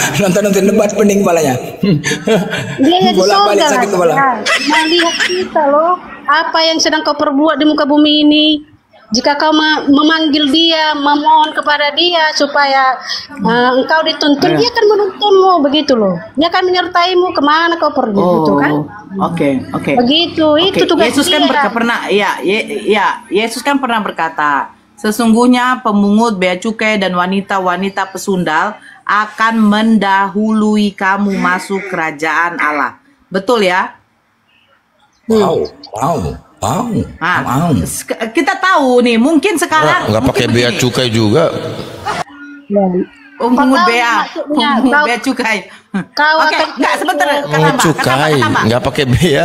Dia di sorga lah. Melihat kita loh, apa yang sedang kau perbuat di muka bumi ini. Jika kau memanggil dia, memohon kepada dia supaya engkau dituntun, dia akan menuntunmu, begitu loh. Dia akan menyertaimu kemana kau pergi, gitu kan? Oke. Begitu, itu tugas Yesus kan Yesus kan pernah berkata, sesungguhnya pemungut, bea cukai dan wanita-wanita pesundal akan mendahului kamu masuk kerajaan Allah. Betul ya? Wow. Kita tahu nih, mungkin sekarang nggak pakai bea cukai juga. Pemungut bea cukai. Kau Oke, akan enggak sebentar. Oh, cukai, nggak pakai bea.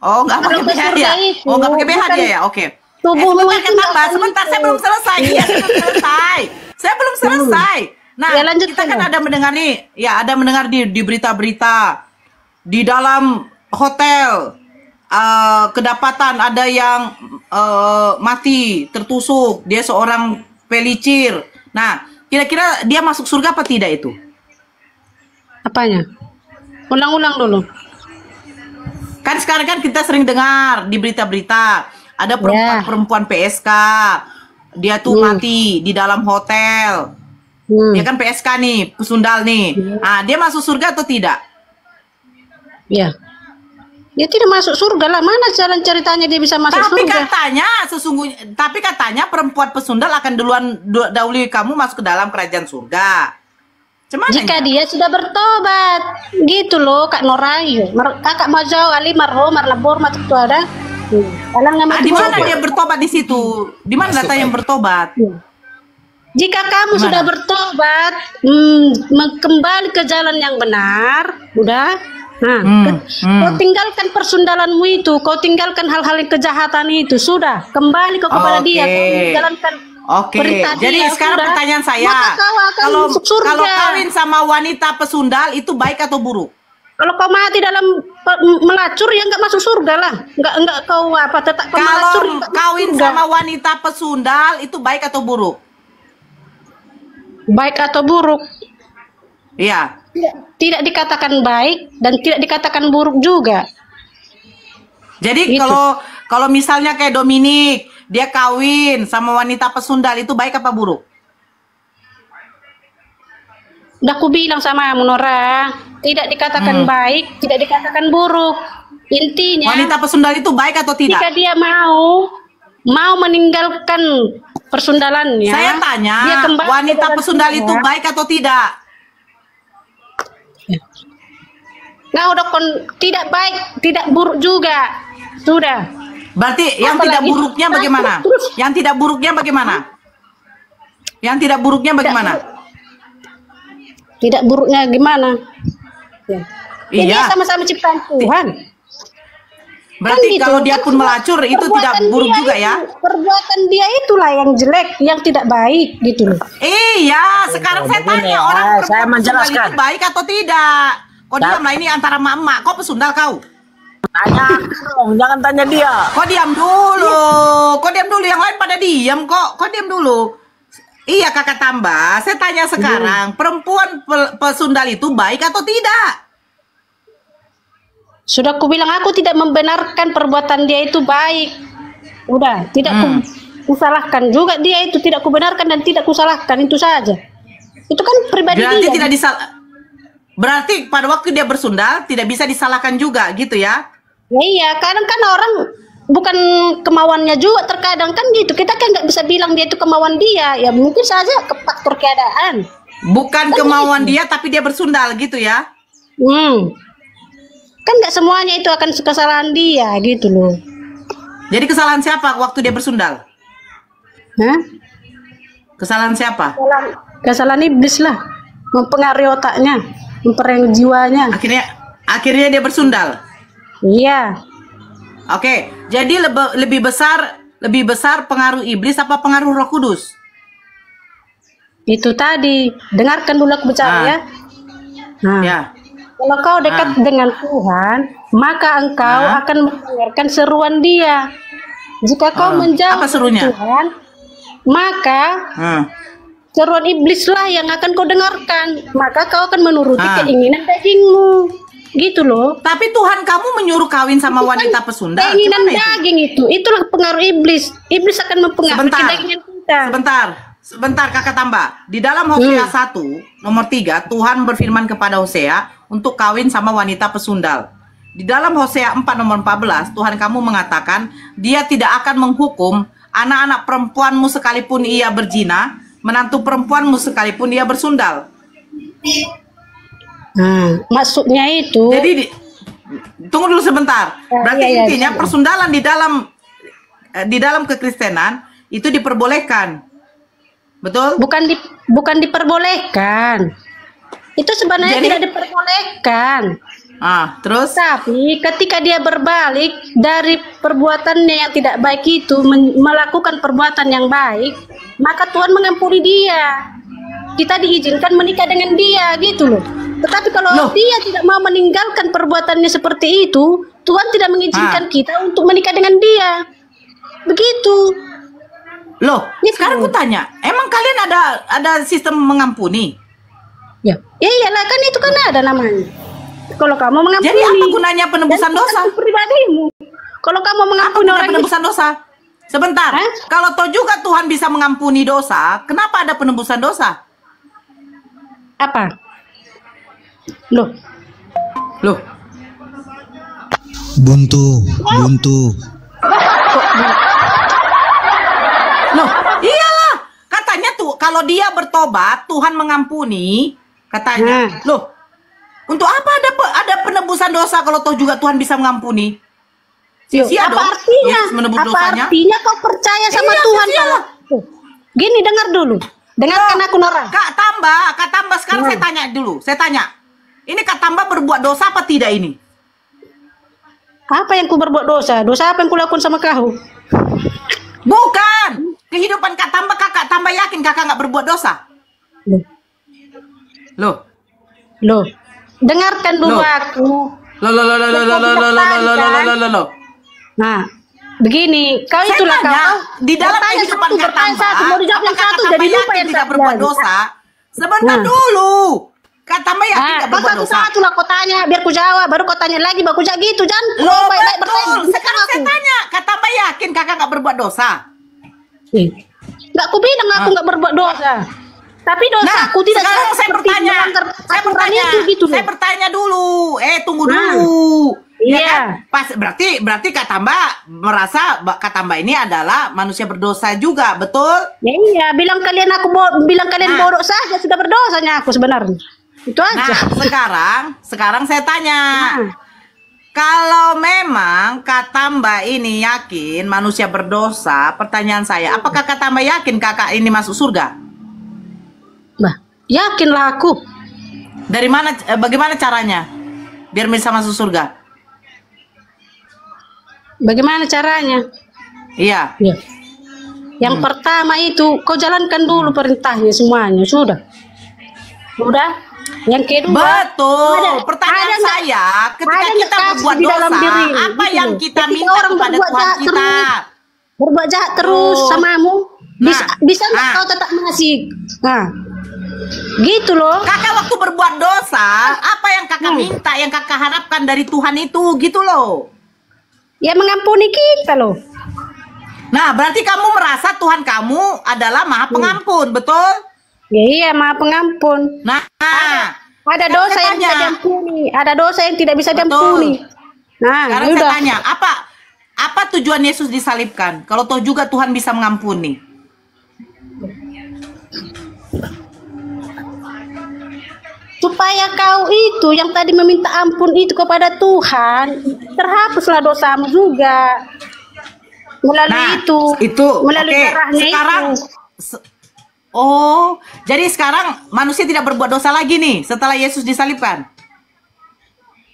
Oh, enggak pakai BH dia. Oh, enggak pakai BH dia ya. Oke. Tubuhmu Sebentar, itu Mbak. Sebentar, saya belum selesai. Iya, saya belum selesai. Saya belum selesai. Nah, Ya, lanjut kita kan dulu. ada mendengar nih, ya ada mendengar di berita-berita di dalam hotel kedapatan ada yang mati tertusuk, dia seorang pelicir. Nah, kira-kira dia masuk surga apa tidak itu? Apanya? Ulang-ulang dulu. Kan sekarang kan kita sering dengar di berita-berita ada perempuan PSK, dia tuh mati di dalam hotel. Dia kan PSK nih, pesundal nih. Ah, dia masuk surga atau tidak? Ya. Dia tidak masuk surga lah. Mana jalan ceritanya dia bisa masuk Tapi surga? katanya perempuan pesundal akan dahului kamu masuk ke dalam kerajaan surga. Cuman Jika dia sudah bertobat, gitu loh Kak Norayu. Kakak mau jauh ali marho marlabor macam tu ada. Di mana dia bertobat di situ? Di mana data yang bertobat? Jika kamu Gimana? sudah bertobat, kembali ke jalan yang benar, udah. Nah, kau tinggalkan persundalanmu itu, kau tinggalkan hal-hal yang kejahatan itu, sudah. Kembali kau kepada dia, kau jalankan perintah Jadi dia, sekarang sudah. pertanyaan saya, Maka kau akan masuk surga. kalau kawin sama wanita pesundal itu baik atau buruk? Kalau kau mati dalam melacur ya nggak masuk surga lah, nggak kau apa tetap melacur. Kalau kawin sama wanita pesundal itu baik atau buruk? Baik atau buruk? Iya. Tidak dikatakan baik dan tidak dikatakan buruk juga. Jadi Gitu. kalau misalnya kayak Dominik, dia kawin sama wanita pesundal itu baik apa buruk? Udah aku bilang sama Nora, tidak dikatakan baik, tidak dikatakan buruk. Intinya Wanita pesundal itu baik atau tidak? jika dia mau meninggalkan persundalannya, Saya tanya, dia kembali ke wanita jalan pesundal surga. itu baik atau tidak? Nah, tidak baik, tidak buruk juga. Sudah. Berarti yang Apalagi- tidak buruknya bagaimana? Yang tidak buruknya bagaimana? Yang tidak buruknya bagaimana? Tidak buruknya gimana? Ya. Iya. Ini sama-sama ciptaan Tuhan. Berarti Kan gitu, kalau dia kan pun melacur itu tidak perbuatan buruk dia juga ya? Perbuatan dia itulah yang jelek, yang tidak baik gitu loh. Iya, sekarang saya tanya orang saya perempuan pesundal menjelaskan. itu baik atau tidak? Kau diam lah, ini antara emak-emak. Kau pesundal kau? Tanya dong, jangan tanya dia. Kau diam dulu. Kau diam dulu, yang lain pada diam kok. Kau diam dulu. Iya kakak tambah. Saya tanya sekarang, perempuan pesundal itu baik atau tidak? Sudah aku bilang aku tidak membenarkan perbuatan dia itu baik. Udah, tidak kusalahkan juga dia itu, tidak kubenarkan dan tidak kusalahkan, itu saja. Itu kan pribadi Berarti dia. tidak Berarti pada waktu dia bersundal tidak bisa disalahkan juga gitu ya? Ya iya, kadang kan orang bukan kemauannya juga terkadang kan gitu. Kita kan nggak bisa bilang dia itu kemauan dia. Ya mungkin saja faktor keadaan. Bukan kemauan dia tapi dia bersundal gitu ya? Kan nggak semuanya itu akan kesalahan dia gitu loh. Jadi kesalahan siapa waktu dia bersundal? Hah? Kesalahan siapa? Kesalahan iblis lah. Mempengaruhi otaknya, mempengaruhi jiwanya. Akhirnya dia bersundal. Iya. Oke, jadi lebih besar pengaruh iblis apa pengaruh Roh Kudus? Itu tadi, dengarkan dulu aku bicara ya. Nah, Ya. kalau kau dekat dengan Tuhan, maka engkau akan mendengarkan seruan Dia. Jika kau menjauh apa serunya? dari Tuhan, maka seruan iblislah yang akan kau dengarkan. Maka kau akan menuruti keinginan dagingmu. Gitu loh. Tapi Tuhan kamu menyuruh kawin sama wanita pesundal. Keinginan Gimana itu? daging itulah pengaruh iblis. Iblis akan mempengaruhi keinginan kita. Sebentar kakak tambah. Di dalam Hosea 1 nomor 3 Tuhan berfirman kepada Hosea untuk kawin sama wanita pesundal. Di dalam Hosea 4 nomor 14 Tuhan kamu mengatakan Dia tidak akan menghukum anak-anak perempuanmu sekalipun ia berzina, menantu perempuanmu sekalipun ia bersundal. Maksudnya itu. Jadi tunggu dulu sebentar. Berarti intinya persundalan di dalam kekristenan itu diperbolehkan. Betul? Bukan diperbolehkan. Itu sebenarnya Jadi- tidak diperbolehkan. Terus? Tapi ketika dia berbalik dari perbuatannya yang tidak baik itu melakukan perbuatan yang baik, maka Tuhan mengampuni dia. Kita diizinkan menikah dengan dia gitu loh. Tetapi kalau dia tidak mau meninggalkan perbuatannya seperti itu, Tuhan tidak mengizinkan kita untuk menikah dengan dia. Begitu. Loh, sekarang aku tanya, emang kalian ada sistem mengampuni? Ya iyalah, kan itu kan ada namanya. Kalau kamu mengampuni. Jadi apa gunanya penebusan dosa? Pribadimu. Kalau kamu mengampuni orang penebusan dosa? Sebentar. Kalau toh juga Tuhan bisa mengampuni dosa, kenapa ada penebusan dosa? Apa? Loh. Buntu. Loh, iyalah. Katanya tuh kalau dia bertobat, Tuhan mengampuni, katanya. Loh, untuk apa ada penebusan dosa kalau toh juga Tuhan bisa mengampuni? Sia-sia apa dong. artinya? Yesus menebus Apa dosanya. artinya kau percaya sama Iya, Tuhan? sia-sia lah. Gini, dengar dulu. Dengarkan aku, Nora. Kak Tamba sekarang saya tanya dulu. Saya tanya. Ini Kak Tamba berbuat dosa apa tidak ini? Apa yang ku berbuat dosa? Dosa apa yang ku lakukan sama kau? Bukan. Kehidupan Kak Tamba yakin kakak nggak berbuat dosa? Loh. Dengarkan dulu aku. Loh. Nah, begini, kau Saya itulah tanya, kau. di dalam bertanya kehidupan satu, Kak bertanya Tamba, satu, mau dijawab yang apakah satu, Kak jadi Tamba lupa yakin yang tidak satu. berbuat dosa? Sebentar dulu. Kak Tamba yakin tidak berbuat dosa? Satu lah kau tanya, biar ku jawab, baru kau tanya lagi, baru ku jawab gitu, jangan. Loh, baik-baik betul. bertanya. Sekarang saya tanya, Kak Tamba yakin kakak nggak berbuat dosa? Nggak, aku bilang aku nggak berbuat dosa. Tapi dosa aku tidak. Sekarang saya bertanya. Saya bertanya dulu. Tunggu dulu. Iya. Ya kan? Pas berarti Kak Tamba merasa Kak Tamba ini adalah manusia berdosa juga, betul? Ya, iya, bilang kalian bodoh saja sudah berdosanya aku sebenarnya. Itu aja. Nah, sekarang saya tanya. Kalau memang Kak Tamba ini yakin manusia berdosa, pertanyaan saya, apakah Kak Tamba yakin kakak ini masuk surga? Bah, yakinlah aku. Dari mana? Bagaimana caranya biar bisa masuk surga? Bagaimana caranya? Iya. Yang pertama itu kau jalankan dulu perintahnya semuanya, sudah. Yang kedua, betul. Pertanyaan saya, ketika kita berbuat dosa, apa yang kita minta kepada Tuhan kita? Berbuat jahat terus samamu, bisa nggak kau tetap masih? Gitu loh. Kakak waktu berbuat dosa, apa yang kakak minta, yang kakak harapkan dari Tuhan itu, gitu loh. Ya mengampuni kita loh. Nah, berarti kamu merasa Tuhan kamu adalah Maha Pengampun, betul? Ya, iya, Maha Pengampun. Nah, ada dosa yang bisa diampuni, ada dosa yang tidak bisa diampuni. Nah, sekarang saya tanya, apa tujuan Yesus disalibkan? Kalau toh juga Tuhan bisa mengampuni. Supaya kau itu yang tadi meminta ampun itu kepada Tuhan, terhapuslah dosamu juga. Melalui melalui darahnya sekarang, jadi sekarang manusia tidak berbuat dosa lagi nih setelah Yesus disalibkan.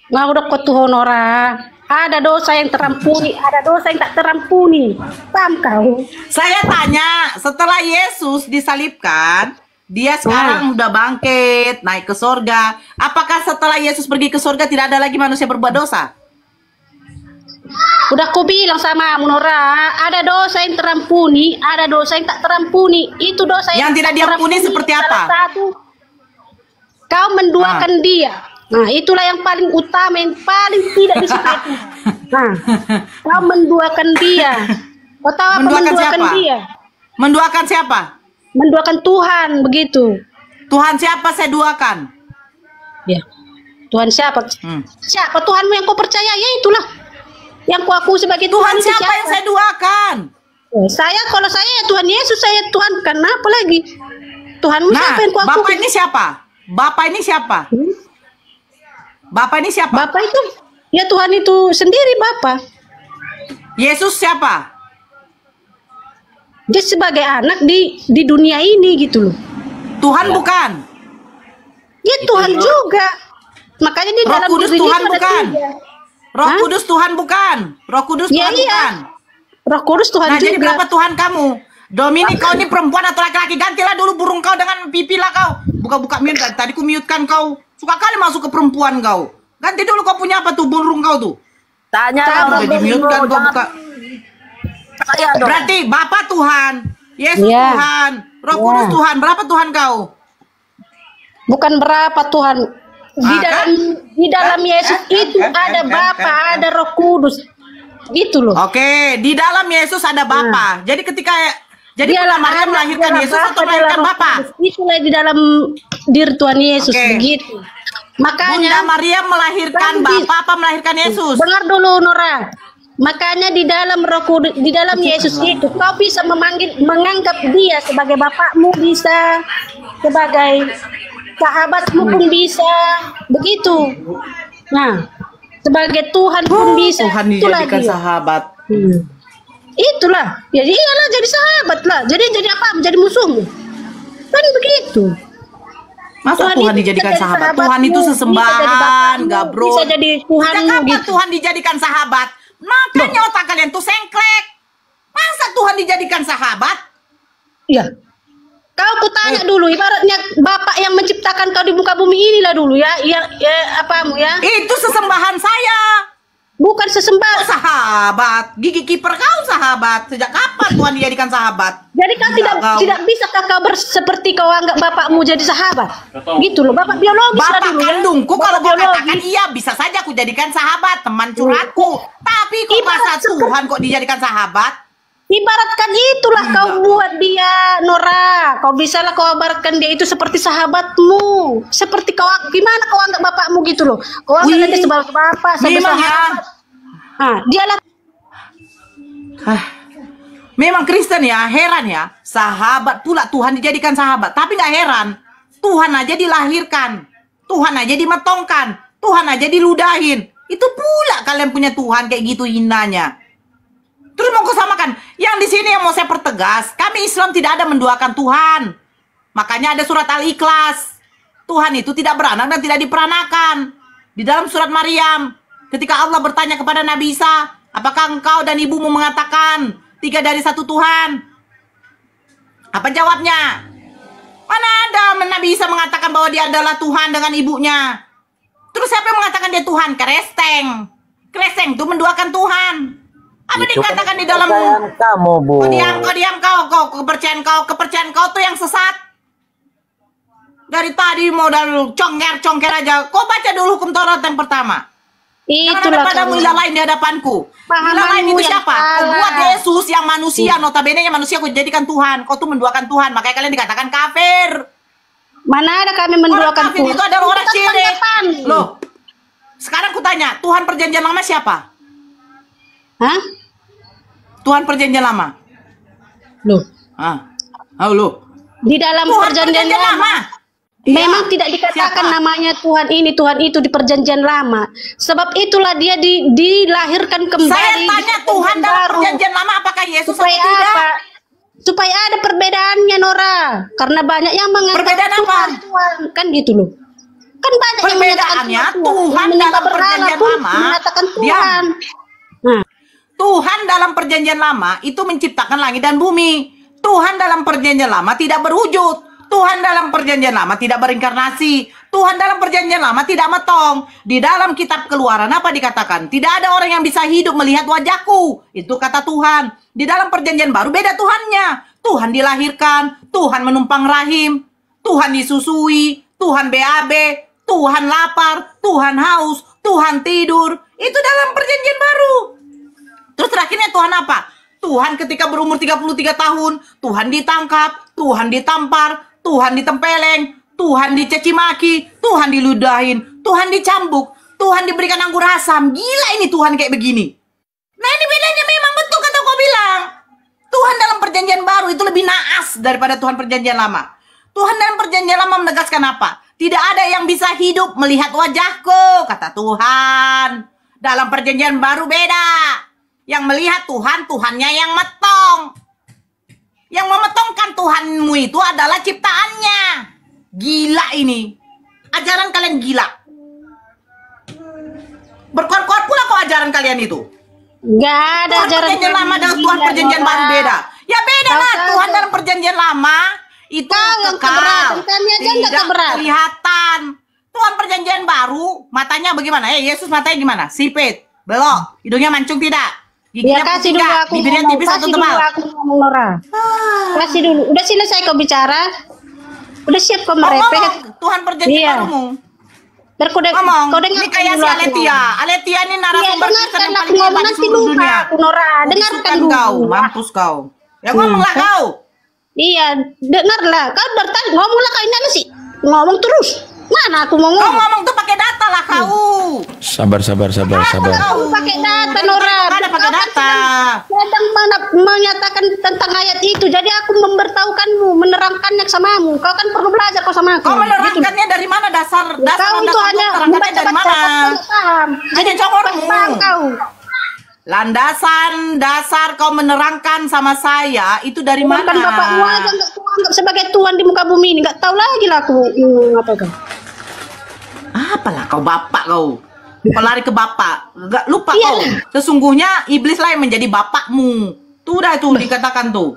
Nggak udah kau Tuhan orang. Ada dosa yang terampuni, ada dosa yang tak terampuni. Paham kau? Saya tanya, setelah Yesus disalibkan, dia sekarang udah bangkit, naik ke surga. Apakah setelah Yesus pergi ke surga tidak ada lagi manusia berbuat dosa? Udah aku bilang sama Nora, ada dosa yang terampuni, ada dosa yang tak terampuni. Itu dosa yang tidak diampuni seperti apa? Satu, kau menduakan dia. Nah, itulah yang paling utama, yang paling tidak disukai. Nah, kau menduakan dia. Kau tahu apa menduakan dia? Menduakan siapa? Menduakan Tuhan, begitu. Tuhan siapa saya duakan? Ya, Tuhan siapa? Siapa Tuhanmu yang kau percaya? Ya itulah yang ku aku sebagai Tuhan. Siapa yang saya duakan? Kalau saya ya Tuhan Yesus, saya Tuhan. Kenapa lagi? Tuhanmu siapa yang ku aku? Bapak ini siapa? Bapak ini siapa? Bapak ini siapa? Bapak itu ya Tuhan itu sendiri Bapak. Yesus siapa? Dia sebagai anak di dunia ini gitu loh. Tuhan bukan? Ya Tuhan juga. Makanya di Roh dalam Kudus diri Tuhan itu ada bukan. 3. Roh Kudus Tuhan bukan. Roh Kudus Ya, Tuhan iya. bukan. Roh Kudus Tuhan Nah, juga. jadi berapa Tuhan kamu? Dominic, kau ini perempuan atau laki-laki? Gantilah dulu burung kau dengan pipi lah kau. Buka-buka mute. Tadi ku mute kan kau. Suka kali masuk ke perempuan kau. Ganti dulu kau punya apa tuh burung kau tuh. Tanya Udah di mute kan kau buka. Berarti Bapa Tuhan, Yesus Ya. Tuhan, Roh Ya. Kudus Tuhan. Berapa Tuhan kau? Bukan berapa Tuhan. Di dalam Yesus itu ada Bapa, ada Roh Kudus. Gitu loh. Oke, di dalam Yesus ada Bapa. Jadi ketika Dialah Maria anak, melahirkan dialah Yesus Bapa, atau melahirkan dialah Roh Bapa? Kudus. Itulah di dalam diri Tuhan Yesus. Oke. Begitu. Makanya Bunda Maria melahirkan Bapa apa melahirkan Yesus? Dengar dulu Nora. Makanya di dalam Roh Kudus, di dalam Yesus itu kau bisa menganggap dia sebagai bapakmu, bisa sebagai sahabatmu pun bisa, begitu. Nah, sebagai Tuhan pun bisa. Tuhan Itulah dijadikan dia. sahabat. Itulah. Ya iyalah jadi sahabat lah. Jadi apa? Jadi musuhmu. Kan begitu. Masa Tuhan itu dijadikan bisa jadi sahabat? sahabatmu, Tuhan itu bisa jadi sesembahan, bapakmu, Gabro. bisa jadi Tuhanmu, Sejak kapan gitu. Tuhan dijadikan sahabat? Makanya otak kalian tuh sengklek. Masa Tuhan dijadikan sahabat? Iya. Kau kutanya dulu, ibaratnya Bapak yang menciptakan kau di muka bumi inilah dulu ya, apamu ya? Itu sesembahan saya. Bukan sesembahan. Sahabat, gigi kiper kau sahabat. Sejak kapan Tuhan dijadikan sahabat? Jadi kau tidak bisa kau seperti kau anggap bapakmu jadi sahabat. Gitu loh, bapak biologis lah Bapak dulu ya. kandungku kalau kau biologis. katakan iya bisa saja aku jadikan sahabat, teman curhatku. Tapi kok masa Tuhan kok dijadikan sahabat? Ibaratkan itulah kau buat dia, Nora. Kau bisalah kau ibaratkan dia itu seperti sahabatmu. Seperti kau, gimana kau anggap bapakmu gitu loh. Kau anggap dia sebagai bapak, sebagai memang ya. sahabat. Nah, dialah. Memang Kristen ya, heran ya. Sahabat pula Tuhan dijadikan sahabat. Tapi nggak heran, Tuhan aja dilahirkan. Tuhan aja dimetongkan. Tuhan aja diludahin. Itu pula kalian punya Tuhan kayak gitu hinanya. Terus mau kusamakan, yang di sini yang mau saya pertegas, kami Islam tidak ada menduakan Tuhan. Makanya ada surat Al-Ikhlas. Tuhan itu tidak beranak dan tidak diperanakan. Di dalam surat Maryam, ketika Allah bertanya kepada Nabi Isa, apakah engkau dan ibumu mengatakan 3 dari 1 Tuhan? Apa jawabnya? Mana ada Nabi Isa mengatakan bahwa dia adalah Tuhan dengan ibunya? Terus siapa yang mengatakan dia Tuhan? Keresteng. Keresteng itu menduakan Tuhan. Apa Itu dikatakan kan di dalam kepercayaan kamu, Bu. Kau diam kau kepercayaan kau tuh yang sesat. Dari tadi modal congker aja. Kau baca dulu hukum Taurat yang pertama. Jangan ada padamu ilah lain di hadapanku. Ilah lain itu siapa? Kau buat Yesus yang manusia, notabene yang manusia kau jadikan Tuhan. Kau tuh menduakan Tuhan, makanya kalian dikatakan kafir. Mana ada kami menduakan Orang kafir Tuhan? itu adalah orang Bukan syirik. tanggapan. Loh, sekarang kutanya, Tuhan perjanjian lama siapa? Hah? Tuhan perjanjian lama. Loh. Loh. Di dalam Tuhan perjanjian lama. Memang tidak dikatakan namanya Tuhan ini, Tuhan itu di perjanjian lama. Sebab itulah dia dilahirkan kembali. Saya tanya Tuhan dalam perjanjian lama apakah Yesus supaya atau tidak? apa? Supaya ada perbedaannya, Nora. Karena banyak yang mengatakan Perbedaan apa? Tuhan. Kan gitu loh. Kan banyak yang menyatakan Perbedaannya Tuhan dalam perjanjian lama mengatakan Tuhan. Diam. Tuhan dalam perjanjian lama itu menciptakan langit dan bumi. Tuhan dalam perjanjian lama tidak berwujud. Tuhan dalam perjanjian lama tidak berinkarnasi. Tuhan dalam perjanjian lama tidak metong. Di dalam kitab Keluaran apa dikatakan? Tidak ada orang yang bisa hidup melihat wajahku. Itu kata Tuhan. Di dalam perjanjian baru beda Tuhannya. Tuhan dilahirkan, Tuhan menumpang rahim, Tuhan disusui, Tuhan BAB, Tuhan lapar, Tuhan haus, Tuhan tidur. Itu dalam perjanjian baru. Terus terakhirnya Tuhan apa? Tuhan ketika berumur 33 tahun, Tuhan ditangkap, Tuhan ditampar, Tuhan ditempeleng, Tuhan dicaci maki, Tuhan diludahin, Tuhan dicambuk, Tuhan diberikan anggur asam. Gila ini Tuhan kayak begini. Nah ini bedanya memang betul kata kau bilang. Tuhan dalam perjanjian baru itu lebih naas daripada Tuhan perjanjian lama. Tuhan dalam perjanjian lama menegaskan apa? Tidak ada yang bisa hidup melihat wajahku, kata Tuhan. Dalam perjanjian baru beda. Yang melihat Tuhan, Tuhannya yang metong. Yang memetongkan Tuhanmu itu adalah ciptaannya. Gila ini. ajaran kalian gila. Berkuat-kuat pula kok ajaran kalian itu. Nggak ada Tuhan ajaran perjanjian lama dengan gila, Tuhan perjanjian baru Nora. beda. Ya beda Kau lah. tahu. Tuhan dalam perjanjian lama itu Kau yang kekal, keberatan, kami aja nggak tidak keberatan. kelihatan. Tuhan perjanjian baru matanya bagaimana? Yesus matanya gimana? Sipit, belok, hidungnya mancung tidak? Ya Giginya kasih putih dulu nggak? aku Bibirnya ngomong, tipis atau kasih tebal? dulu aku ngomong, Nora. Kasih dulu. Udah selesai kau bicara? Udah siap kau merepet? Tuhan perjanjian Iya. barumu. Biar kau Ngomong, kau dengar ini kayak si dulu aku Aletia. ngomong. Aletia ini Iya, narasumber dengarkan Kristen yang aku paling ngomong hebat di nanti seluruh lupa dunia. aku, Nora. Dengarkan Bisukan dulu. kau, mampus kau. Ya ngomonglah kau. Iya, dengarlah. Kau dari tadi ngomonglah kau ini apa sih? Ngomong terus. Mana aku mau Kau ngomong? ngomong tuh pakai data lah kau. Sabar. Kau pakai data, Nora. Ada pakai data. Sedang menyatakan tentang ayat itu. Jadi aku memberitahukanmu, menerangkannya samamu. Kau kan perlu belajar kau sama aku. Kau menerangkannya dari mana dasar Ya, kau itu hanya terangkannya dari mana? paham. Jadi congormu. Paham kau. Landasan dasar kau menerangkan sama saya itu dari mana? Bukan bapakmu aja nggak kau anggap sebagai Tuhan di muka bumi ini. Nggak tahu lagi lah aku apa kau. Apalah kau bapak kau. Kau lari ke bapak. Gak lupa Iya. kau. Sesungguhnya iblis lah yang menjadi bapakmu. Tuh dah tuh dikatakan tuh.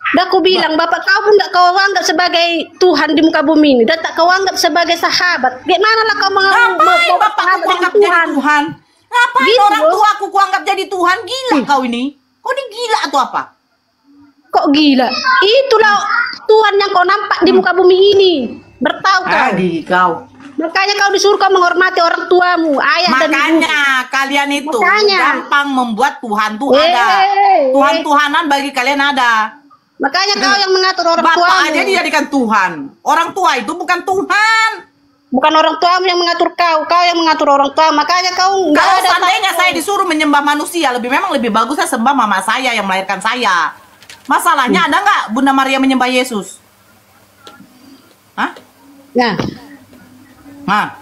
Udah aku bilang bapak kau pun nggak kau anggap sebagai Tuhan di muka bumi ini. Dan tak kau anggap sebagai sahabat. Gimana lah kau Ngapain bapak aku anggap jadi Tuhan? Ngapain Gitu orang loh. tua aku anggap jadi Tuhan? Gila kau ini. Kau ini gila atau apa? Kok gila? Itulah Tuhan yang kau nampak di muka bumi ini. Bertahu kau. Adi kau. Makanya kau disuruh kau menghormati orang tuamu, ayah dan ibu. Makanya kalian itu Makanya. gampang membuat Tuhan tuh Eh, ada. eh. Tuhan-Tuhanan bagi kalian ada. Makanya kau yang mengatur orang Bapak tuamu. aja dijadikan Tuhan. Orang tua itu bukan Tuhan. Bukan orang tuamu yang mengatur kau yang mengatur orang tua. Makanya kau nggak Kalau ada. seandainya saya disuruh menyembah manusia, memang lebih bagus saya sembah mama saya yang melahirkan saya. Masalahnya ada nggak Bunda Maria menyembah Yesus? Hah? Nah,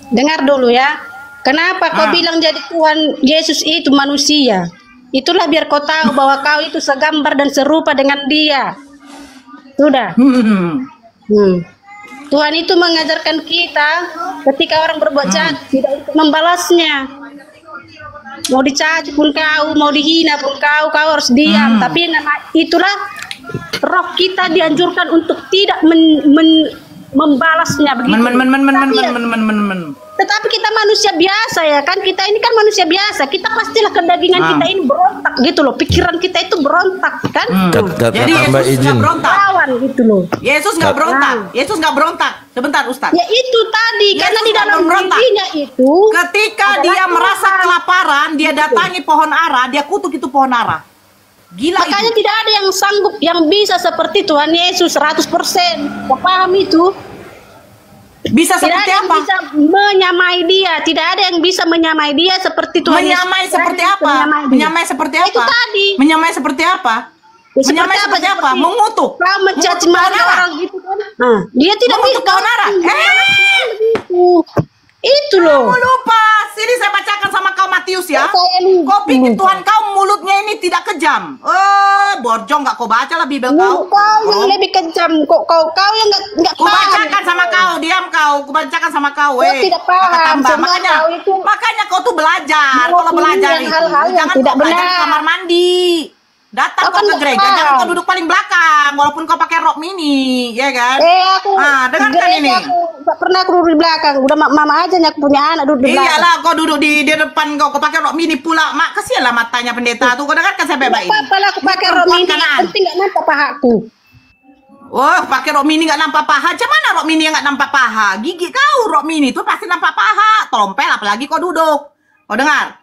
dengar dulu ya. Kenapa kau bilang jadi Tuhan Yesus itu manusia? Itulah biar kau tahu bahwa kau itu segambar dan serupa dengan Dia. Sudah. Tuhan itu mengajarkan kita ketika orang berbuat jahat tidak untuk membalasnya. Mau dicaci pun kau, mau dihina pun kau harus diam. Tapi itulah roh kita dianjurkan untuk tidak membalasnya begitu. Tetapi kita manusia biasa ya kan, kita ini kan manusia biasa, kita pastilah kedagingan kita ini berontak gitu loh, pikiran kita itu berontak kan. Jadi tambah Yesus izin. nggak berontak. Lawan gitu loh. Yesus nggak berontak. Yesus nggak berontak. Sebentar Ustaz. Ya itu tadi karena di dalam dirinya itu ketika dia merasa kelaparan, dia datangi pohon ara, dia kutuk itu pohon ara. Gila. Makanya itu. tidak ada yang sanggup yang bisa seperti Tuhan Yesus 100%. Kau paham itu? Bisa tidak seperti ada yang apa? bisa menyamai dia. Tidak ada yang bisa menyamai dia seperti Tuhan Menyamai Yesus. seperti Tidak ada apa? yang menyamai dia. Menyamai seperti apa? Itu tadi. Menyamai seperti apa? Ya, Menyamai seperti apa? Mengutuk. Kau mencaci maki orang gitu kan? Dia tidak mengutuk bisa. pohon ara. Itu loh. Kamu lupa. Sini saya bacakan sama kau Matius ya. Kau pikir Tuhan kau mulutnya ini tidak kejam. Borjong nggak kau baca lah Bibel kau. Kau yang lebih kejam. Kau yang nggak Ku paham. bacakan sama kau, diam kau. Ku bacakan sama kau. Kau tidak paham. Makanya, makanya kau tuh belajar. Kalau belajar itu, hal-hal yang jangan tidak kau belajar di benar. kamar mandi. Datang kau ke gereja, jangan kau duduk paling belakang, walaupun kau pakai rok mini, ya kan? Aku dengarkan ini. Aku gak pernah aku duduk di belakang. Udah mama aja yang punya anak duduk di belakang. Iyalah, kau duduk di depan kau pakai rok mini pula. Mak, kasihan lah matanya pendeta tuh. Kau dengarkan saya baik-baik ini. Apa-apa lah aku pakai rok mini. Penting gak nampak pahaku. Wah, pakai rok mini nggak nampak paha. Macam mana rok mini yang nggak nampak paha? Gigi kau rok mini itu pasti nampak paha. Tompel apalagi kau duduk. Kau dengar?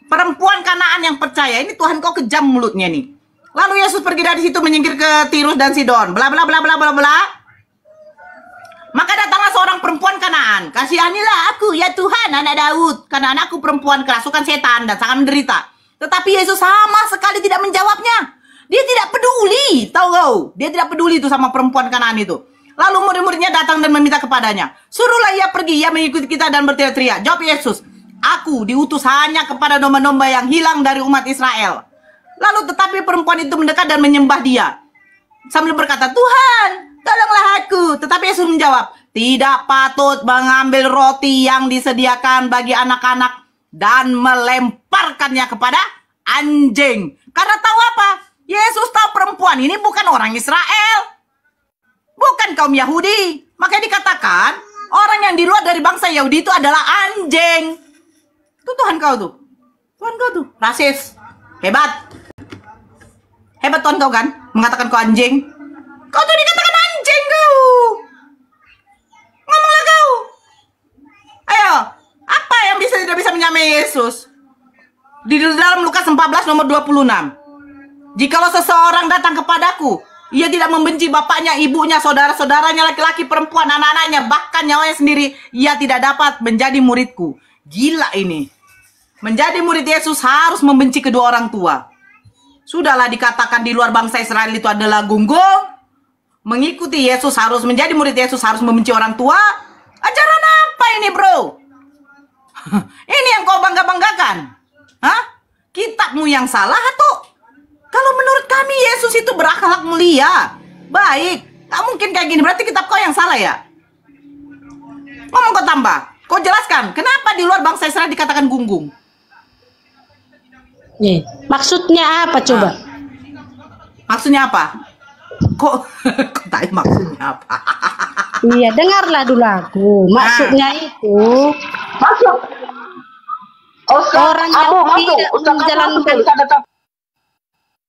Perempuan Kanaan yang percaya ini Tuhan kau kejam mulutnya nih. Lalu Yesus pergi dari situ menyingkir ke Tirus dan Sidon. Bla bla bla bla bla bla. Maka datanglah seorang perempuan Kanaan. Kasihanilah aku ya Tuhan anak Daud. Karena anakku perempuan kerasukan setan dan sangat menderita. Tetapi Yesus sama sekali tidak menjawabnya. Dia tidak peduli, tahu kau? Dia tidak peduli itu sama perempuan Kanaan itu. Lalu murid-muridnya datang dan meminta kepadanya. Suruhlah ia pergi, ia mengikuti kita dan berteriak-teriak. Jawab Yesus, aku diutus hanya kepada domba-domba yang hilang dari umat Israel. Lalu tetapi perempuan itu mendekat dan menyembah dia. Sambil berkata, Tuhan, tolonglah aku. Tetapi Yesus menjawab, tidak patut mengambil roti yang disediakan bagi anak-anak dan melemparkannya kepada anjing. Karena tahu apa? Yesus tahu perempuan ini bukan orang Israel, bukan kaum Yahudi. Makanya dikatakan orang yang di luar dari bangsa Yahudi itu adalah anjing. Itu Tuhan kau tuh. Tuhan kau tuh rasis. Hebat. Hebat Tuhan kau kan? Mengatakan kau anjing. Kau tuh dikatakan anjing kau. Ngomonglah kau. Ayo, apa yang tidak bisa menyamai Yesus? Di dalam Lukas 14 nomor 26. Jikalau seseorang datang kepadaku, ia tidak membenci bapaknya, ibunya, saudara-saudaranya, laki-laki, perempuan, anak-anaknya, bahkan nyawanya sendiri, ia tidak dapat menjadi muridku. Gila ini. Menjadi murid Yesus harus membenci kedua orang tua. Sudahlah dikatakan di luar bangsa Israel itu adalah gunggung. Mengikuti Yesus harus menjadi murid Yesus harus membenci orang tua. Ajaran apa ini, bro? Ini yang kau bangga-banggakan? Hah? Kitabmu yang salah atau? Kalau menurut kami Yesus itu berakhlak mulia, baik. Tak mungkin kayak gini. Berarti kitab kau yang salah ya? Ngomong kau tambah. Kau jelaskan kenapa di luar bangsa Israel dikatakan gunggung? Nih, maksudnya apa coba? Maksudnya apa? Kok tanya maksudnya apa? Iya, dengarlah dulu aku. Maksudnya itu orang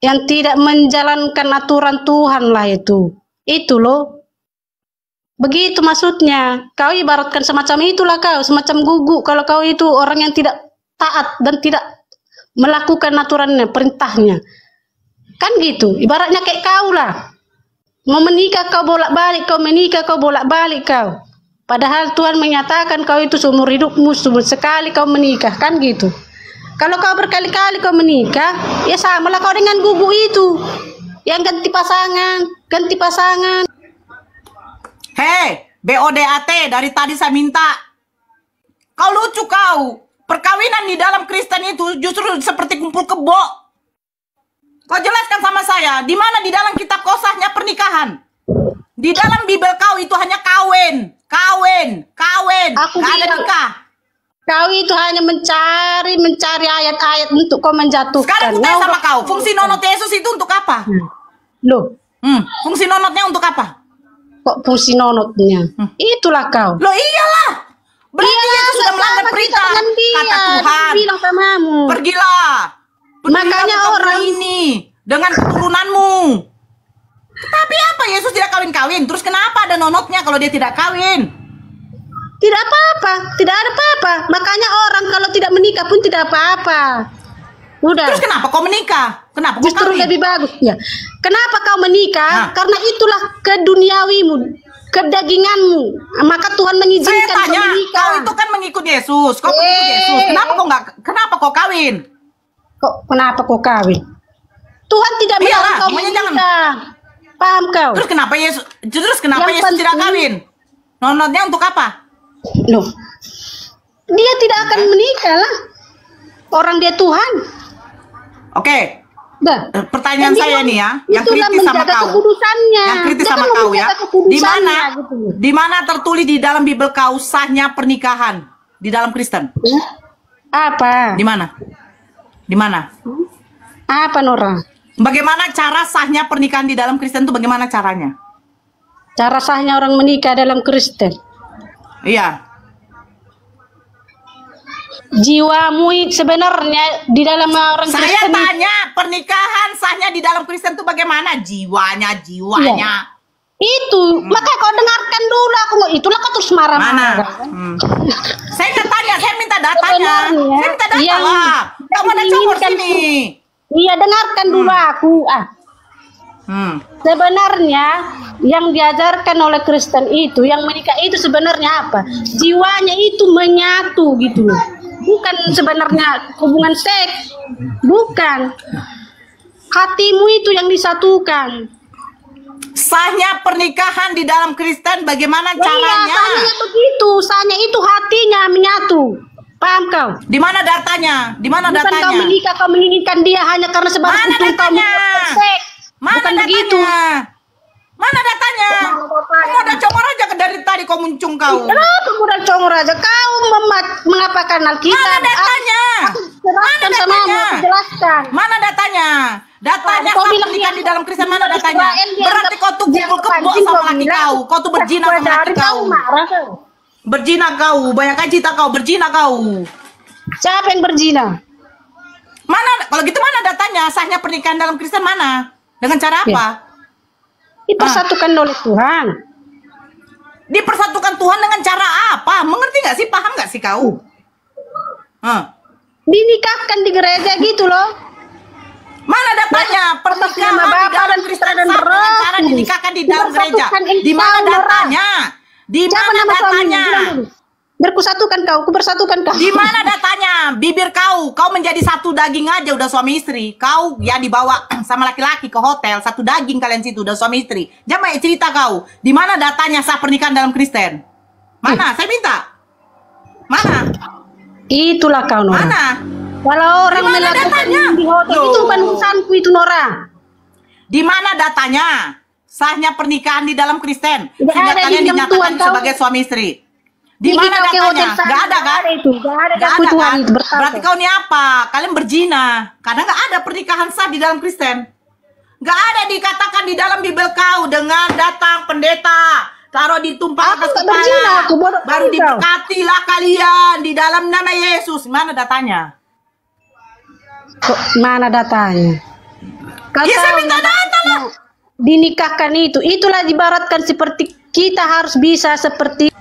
yang tidak menjalankan aturan Tuhan lah itu. Itu loh. Begitu maksudnya. Kau ibaratkan semacam itulah kau, semacam guguk kalau kau itu orang yang tidak taat dan tidak melakukan aturannya, perintahnya. Kan gitu. Ibaratnya kayak kau lah. Mau menikah kau bolak-balik, kau menikah kau bolak-balik kau. Padahal Tuhan menyatakan kau itu seumur hidupmu, sekali kau menikah, kan gitu. Kalau kau berkali-kali kau menikah, ya samalah kau dengan guguk itu. Yang ganti pasangan. Hei, BODAT, dari tadi saya minta. Kau lucu kau. Perkawinan di dalam Kristen itu justru seperti kumpul kebo. Kau jelaskan sama saya, di mana di dalam kitab kau sahnya pernikahan? Di dalam Bibel kau itu hanya kawin. Aku gak ada nikah. Kau itu hanya mencari ayat-ayat untuk kau menjatuhkan. Sekarang aku tanya sama kau, fungsi nonot Yesus itu untuk apa? Loh, fungsi nonotnya untuk apa? Kok fungsi nonotnya? Itulah kau. Loh iyalah. Berarti Yesus sudah melanggar perintah. Kata Tuhan, bilang pamamu. Pergilah. Makanya orang ini dengan keturunanmu. Tapi apa Yesus tidak kawin-kawin? Terus kenapa ada nonotnya kalau dia tidak kawin? Tidak apa-apa, tidak ada apa-apa. Makanya orang kalau tidak menikah pun tidak apa-apa. Udah. Terus kenapa kau menikah? Kenapa kau justru kawin? lebih bagus ya. Kenapa kau menikah? Karena itulah keduniawimu, kedaginganmu. Maka Tuhan mengizinkan saya tanya, kau menikah. Kau itu kan mengikut Yesus. Kau mengikut Yesus. Kenapa kau kawin? Kenapa kau kawin? Tuhan tidak melarang kau menikah. Paham kau? Terus kenapa Yesus tidak kawin? Nonotnya untuk apa? Loh, dia tidak akan menikah lah. Orang dia Tuhan. Oke. Pertanyaan saya nih ya, yang kritis sama kau. Yang kritis sama kau ya. Di mana tertulis di dalam Bibel kau sahnya pernikahan di dalam Kristen? Apa? Di mana? Di mana? Apa Nora? Bagaimana cara sahnya pernikahan di dalam Kristen itu bagaimana caranya? Cara sahnya orang menikah dalam Kristen? Iya. Jiwamu sebenarnya di dalam orang Kristen. Saya tanya pernikahan sahnya di dalam Kristen itu bagaimana? Jiwanya. Iya. Itu, makanya kau dengarkan dulu aku. Itulah kau terus marah-marah. Saya nggak tanya, saya minta datanya. Saya minta data lah. Kamu ada comor sini. Iya, dengarkan dulu aku. Sebenarnya yang diajarkan oleh Kristen itu, yang menikah itu sebenarnya apa? Jiwanya itu menyatu gitu loh. Bukan sebenarnya hubungan seks. Bukan. Hatimu itu yang disatukan. Sahnya pernikahan di dalam Kristen bagaimana caranya? Iya, sahnya begitu. Sahnya itu hatinya menyatu. Paham kau? Di mana datanya? Di mana datanya? Bukan kau menikah, kau menginginkan dia hanya karena sebatas itu kau menikah seks. Mana bukan datanya? begitu. Mana datanya? Kamu ada comor aja dari tadi kok kau muncung kau? Kenapa mudah congor aja? Kau mengapakan Alkitab? Mana datanya? Mana datanya? Jelaskan. Mana datanya? Datanya sah pernikahan di dalam Kristen, mana datanya? Berarti kau tuh kumpul kebo sama laki kau. Kau tuh berzina sama laki kau. Berzina kau, bayangkan cita kau, berzina kau. Siapa yang berzina? Mana, kalau gitu mana datanya? Sahnya pernikahan dalam Kristen mana? Dengan cara apa? Dipersatukan oleh Tuhan. Dipersatukan Tuhan dengan cara apa? Mengerti nggak sih? Paham nggak sih kau? Dinikahkan di gereja gitu loh. Mana datanya? Pernikahan di dalam Kristen sah dengan cara dinikahkan di dalam gereja. Di mana datanya? Di mana datanya? Berkusatukan kau, kubersatukan kau. Di mana datanya? Bibir kau menjadi satu daging aja udah suami istri. Kau ya dibawa sama laki-laki ke hotel, satu daging kalian situ udah suami istri. Jangan cerita kau. Di mana datanya sah pernikahan dalam Kristen? Mana? Saya minta. Mana? Itulah kau, Nora. Mana? Kalau orang melakukan di hotel itu bukan urusanku itu, Nora. Di mana datanya? Sahnya pernikahan di dalam Kristen. Sehingga ada kalian di dinyatakan Tuhan, sebagai suami istri. Di mana datanya? Gak ada kan? Gak ada kan? Berarti kau ini apa? Kalian berzina. Karena gak ada pernikahan sah di dalam Kristen. Gak ada dikatakan di dalam Bibel kau dengan datang pendeta, taruh ditumpah atas kepala, baru diberkatilah kalian di dalam nama Yesus. Mana datanya? Mana datanya? Ya saya minta data lah. Dinikahkan itulah dibaratkan seperti kita harus bisa seperti.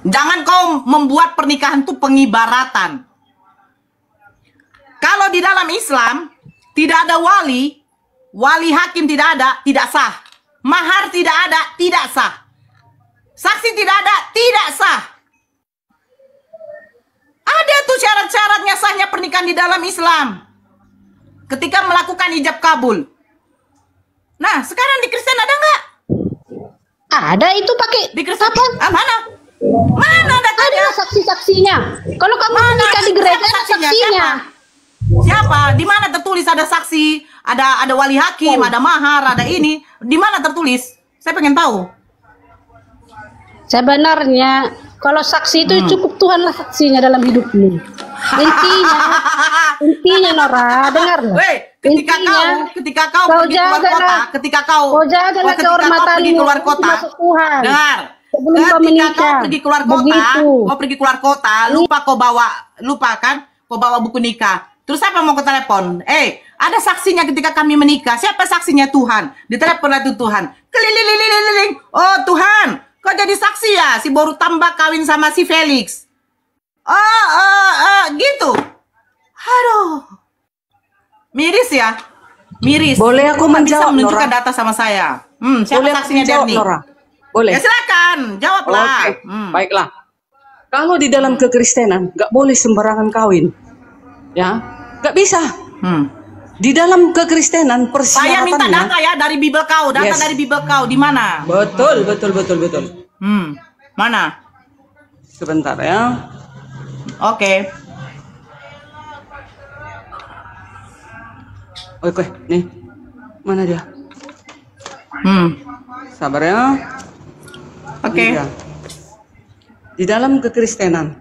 Jangan kau membuat pernikahan itu pengibaratan. Kalau di dalam Islam tidak ada wali hakim tidak ada, tidak sah. Mahar tidak ada, tidak sah. Saksi tidak ada, tidak sah. Ada tuh syarat-syaratnya sahnya pernikahan di dalam Islam. Ketika melakukan ijab kabul. Nah, sekarang di Kristen ada nggak? Ada itu pakai di Kristen apa? Mana? Mana datanya? Ada saksi-saksinya. Kalau kamu menikah di gereja ada saksinya. Siapa? Di mana tertulis ada saksi? Ada wali hakim, ada mahar, ada ini. Di mana tertulis? Saya pengen tahu. Sebenarnya kalau saksi itu cukup Tuhanlah saksinya dalam hidupmu. Intinya Nora, dengar loh. Ketika kau pergi keluar kota, ketika kau pergi keluar kota, dengar. Ketika kau pergi keluar kota, lupa kau bawa buku nikah. Terus siapa mau ke telepon? Ada saksinya ketika kami menikah. Siapa saksinya? Tuhan. Ditelepon itu Tuhan. Keliling. Oh Tuhan, kau jadi saksi ya? Si baru tambah kawin sama si Felix. Gitu. Aduh. Miris ya? Miris. Boleh aku menjawab, bisa menunjukkan Nora? data sama saya. Siapa Boleh saksinya menjawab, Derni? Nora? Boleh. Ya silakan, jawablah. Oke, baiklah. Kalau di dalam kekristenan nggak boleh sembarangan kawin, ya, nggak bisa. Di dalam kekristenan persyaratannya. Saya minta data ya dari Bibel kau, dari Bibel kau di mana? Betul. Mana? Sebentar ya. Oke, nih, mana dia? Sabar ya. Oke. Di dalam kekristenan,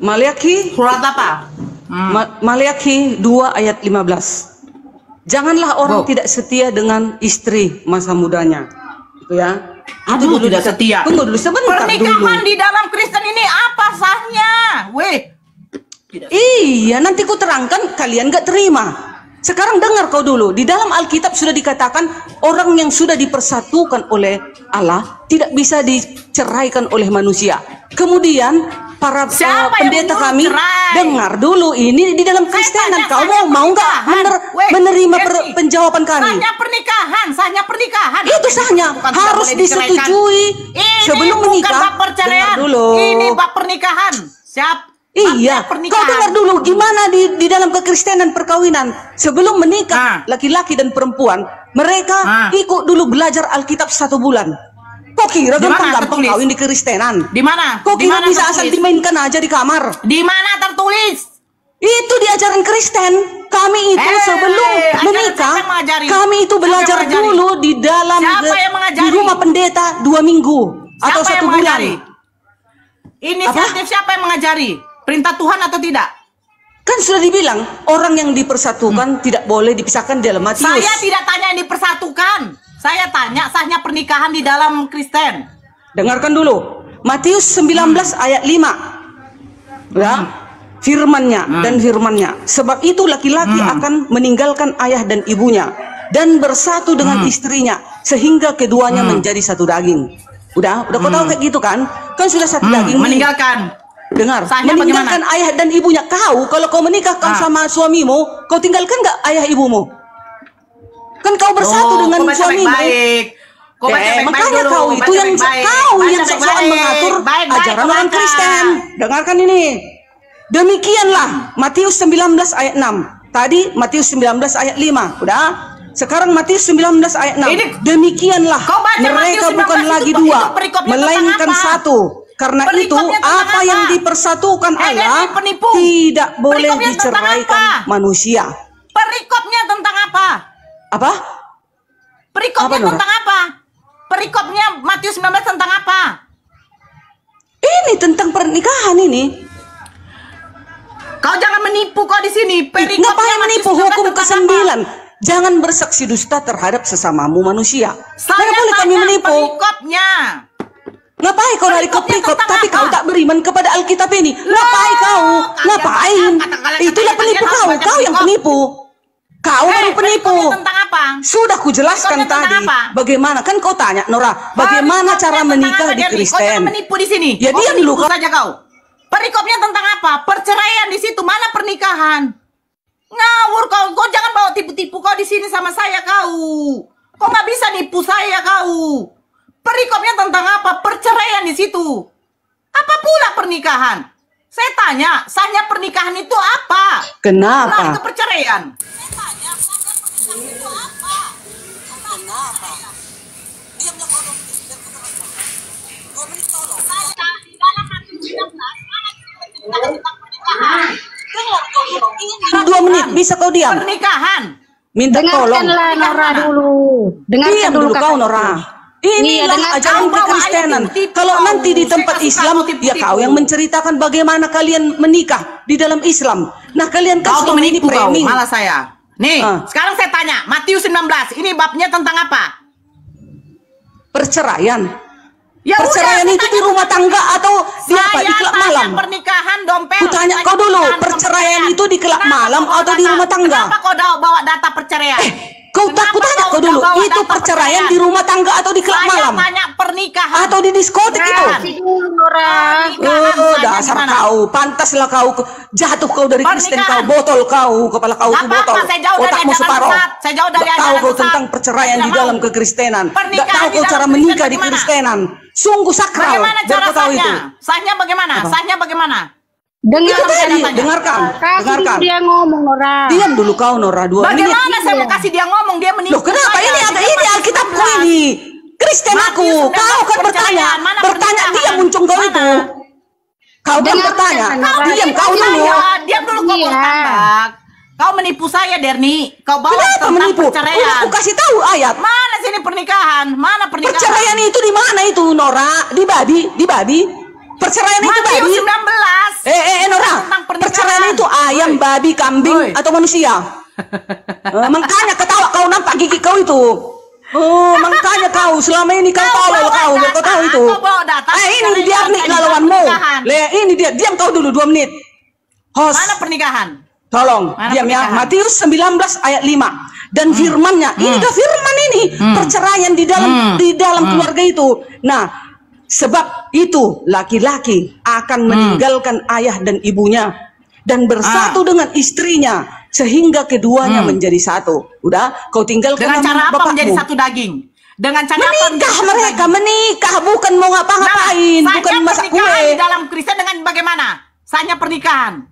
Maliaki surat apa? Maliaki 2 ayat 15. Janganlah orang tidak setia dengan istri masa mudanya. Itu ya. Itu dulu tidak setia. Tunggu dulu sebentar. Pernikahan di dalam Kristen ini apa sahnya? Iya, nanti ku terangkan, kalian gak terima. Sekarang dengar kau dulu. Di dalam Alkitab sudah dikatakan orang yang sudah dipersatukan oleh Allah tidak bisa diceraikan oleh manusia. Kemudian para pendeta kami dengar dulu, ini di dalam Kristenan. Kau mau nggak menerima penjawaban kami? Sahnya pernikahan. Itu sahnya harus disetujui sebelum menikah. Dengar dulu. Ini bab pernikahan. Siap. Iya, kau dengar dulu gimana di dalam kekristenan perkawinan sebelum menikah laki-laki dan perempuan mereka ikut dulu belajar Alkitab 1 bulan. Kok kira gampang-gampang kawin di kekristenan? Di mana? Kok kira bisa asal dimainkan aja di kamar? Di mana tertulis? Itu di ajaran Kristen. Kami itu sebelum menikah, kami itu belajar dulu di dalam di rumah pendeta 2 minggu atau 1 bulan. Inisiatif siapa yang mengajari? Perintah Tuhan atau tidak? Kan sudah dibilang orang yang dipersatukan tidak boleh dipisahkan di dalam Matius. Saya tidak tanya yang dipersatukan. Saya tanya sahnya pernikahan di dalam Kristen. Dengarkan dulu. Matius 19 ayat 5. Ya. Firman-Nya dan firman-Nya. Sebab itu laki-laki akan meninggalkan ayah dan ibunya dan bersatu dengan istrinya sehingga keduanya menjadi satu daging. Udah kau tahu kayak gitu kan? Kan sudah satu daging. Meninggalkan. Dengar, Sahnya meninggalkan bagaimana? ayah dan ibunya. Kau kalau kau menikahkan sama suamimu, kau tinggalkan nggak ayah ibumu? Kan kau bersatu dengan suamimu. Makanya kau itu yang seolah mengatur ajaran orang Kristen. Dengarkan ini. Demikianlah Matius 19 ayat 6. Tadi Matius 19 ayat 5. Udah? Sekarang Matius 19 ayat 6. Demikianlah mereka bukan lagi 2, melainkan 1. Karena itu apa yang dipersatukan Allah tidak boleh diceraikan manusia. Perikopnya tentang apa? Apa? Perikopnya tentang apa? Perikopnya Matius 19 tentang apa? Ini tentang pernikahan ini. Kau jangan menipu kau di sini. Ngapain menipu? Hukum ke-9. Jangan bersaksi dusta terhadap sesamamu manusia. Saya boleh kami menipu. Perikopnya. Ngapain kau narik ke perikop tapi kau tak beriman kepada Alkitab ini? Ngapain kau? Ngapain? Itulah penipu kau. Kau yang penipu. Kau baru penipu. Tentang apa? Sudah kujelaskan tadi. Bagaimana? Kan kau tanya Nora, bagaimana cara menikah di Kristen? Kau jangan menipu di sini. Ya diam dulu saja kau. Perikopnya tentang apa? Perceraian di situ. Mana pernikahan? Ngawur kau. Kau jangan bawa tipu-tipu kau di sini sama saya kau. Kau nggak bisa nipu saya kau. Perikopnya tentang apa? Perceraian di situ. Apa pula pernikahan? Saya tanya, sahnya pernikahan itu apa? Kenapa? Nah, itu perceraian. Dua menit bisa kau diam? Pernikahan. Minta tolong. Dengarkanlah Nora dulu. Dengarkan dulu kau Nora. Inilah ajaran kekristenan. Kalau nanti di tempat Islam, ya kau yang menceritakan bagaimana kalian menikah di dalam Islam. Nah kalian kan kau ini framing. Malah saya. Nih, sekarang saya tanya, Matius 19, ini babnya tentang apa? Perceraian. Ya perceraian udah, itu di rumah tangga atau di apa? Di kelab malam? Pernikahan, dompet. Kutanya kau dulu, perceraian itu di kelab malam atau di rumah tangga? Kenapa kau bawa data perceraian? Kau tanya kau dulu, itu perceraian di rumah tangga atau di kelab malam? Saya tanya pernikahan. Atau di diskotik itu? Oh, dasar kau, pantaslah kau jatuh kau dari Kristen kau, botol kau, kepala kau itu botol, otakmu separoh. Saya jauh dari ajaran sesat. Tahu kau tentang perceraian di dalam kekristenan? Gak tahu kau cara menikah di Kristenan? Sungguh sakral. Bagaimana cara tahu itu? Sahnya bagaimana? Sahnya bagaimana? Dengarkan. Dia ngomong Nora. Diam dulu kau Nora 2 menit. Bagaimana saya mau kasih dia ngomong? Dia menipu. Loh kenapa ini Alkitabku ini? Kristen aku. Kau kan bertanya. Diam muncung kau itu. Kau kan bertanya. Diam kau dulu. Diam dulu kau bertambah. Kau menipu saya Derni. Kau bawa tentang perceraian. Aku kasih tahu ayat. Mana sini pernikahan? Mana pernikahan? Perceraian itu di mana itu Nora? Di babi. Perceraian itu babi. 19. Nora. Perceraian itu ayam, babi, kambing atau manusia? Makanya ketawa kau nampak gigi kau itu. Oh, makanya kau selama ini kau tolol kau tahu itu. Ini dia nih lawanmu. Ini dia. Diam kau dulu 2 menit. Host. Mana pernikahan? Tolong, diam ya. Matius 19 ayat 5. Dan firman-Nya, ini dah firman ini. Perceraian di dalam keluarga itu. Nah, sebab itu laki-laki akan meninggalkan ayah dan ibunya dan bersatu dengan istrinya sehingga keduanya menjadi satu. Udah, kau tinggalkan dengan cara apa bapakmu. menjadi satu daging? Dengan cara menikah mereka menikah bukan mau ngapa-ngapain, bukan masak kue. Di dalam Kristen dengan bagaimana? Sahnya pernikahan.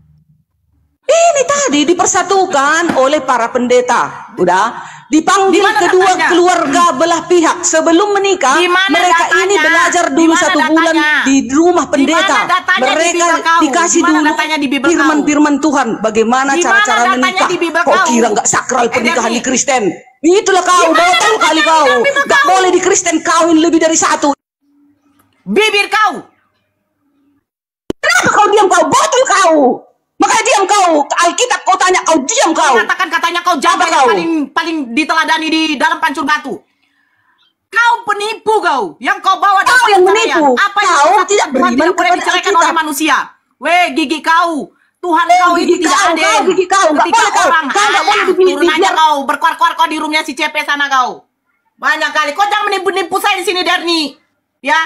Ini tadi dipersatukan oleh para pendeta. Udah dipanggil kedua datanya? keluarga belah pihak sebelum menikah. Mereka datanya? ini belajar dulu 1 bulan di rumah pendeta. Mereka dikasih dulu firman-firman Tuhan. Bagaimana cara-cara menikah. Kau kira nggak sakral pernikahan di Kristen? Itulah kau, botol kali kau. Nggak boleh di Kristen kawin lebih dari 1. Bibir kau. Kenapa kau diam kau? Botol kau. Makanya diam kau. Alkitab kau tanya, kau diam kau. Katakan katanya kau jabat yang paling diteladani di dalam pancur batu. Kau penipu kau. Yang kau bawa kau yang menipu. Apa kau tidak beriman boleh diceraikan oleh manusia. Weh, gigi kau. Tuhan kau itu tidak adil. Gigi kau. Ketika orang nggak boleh turunannya kau berkuar-kuar kau di rumahnya si CP sana kau. Banyak kali. Kau jangan menipu saya di sini, Derni. Ya.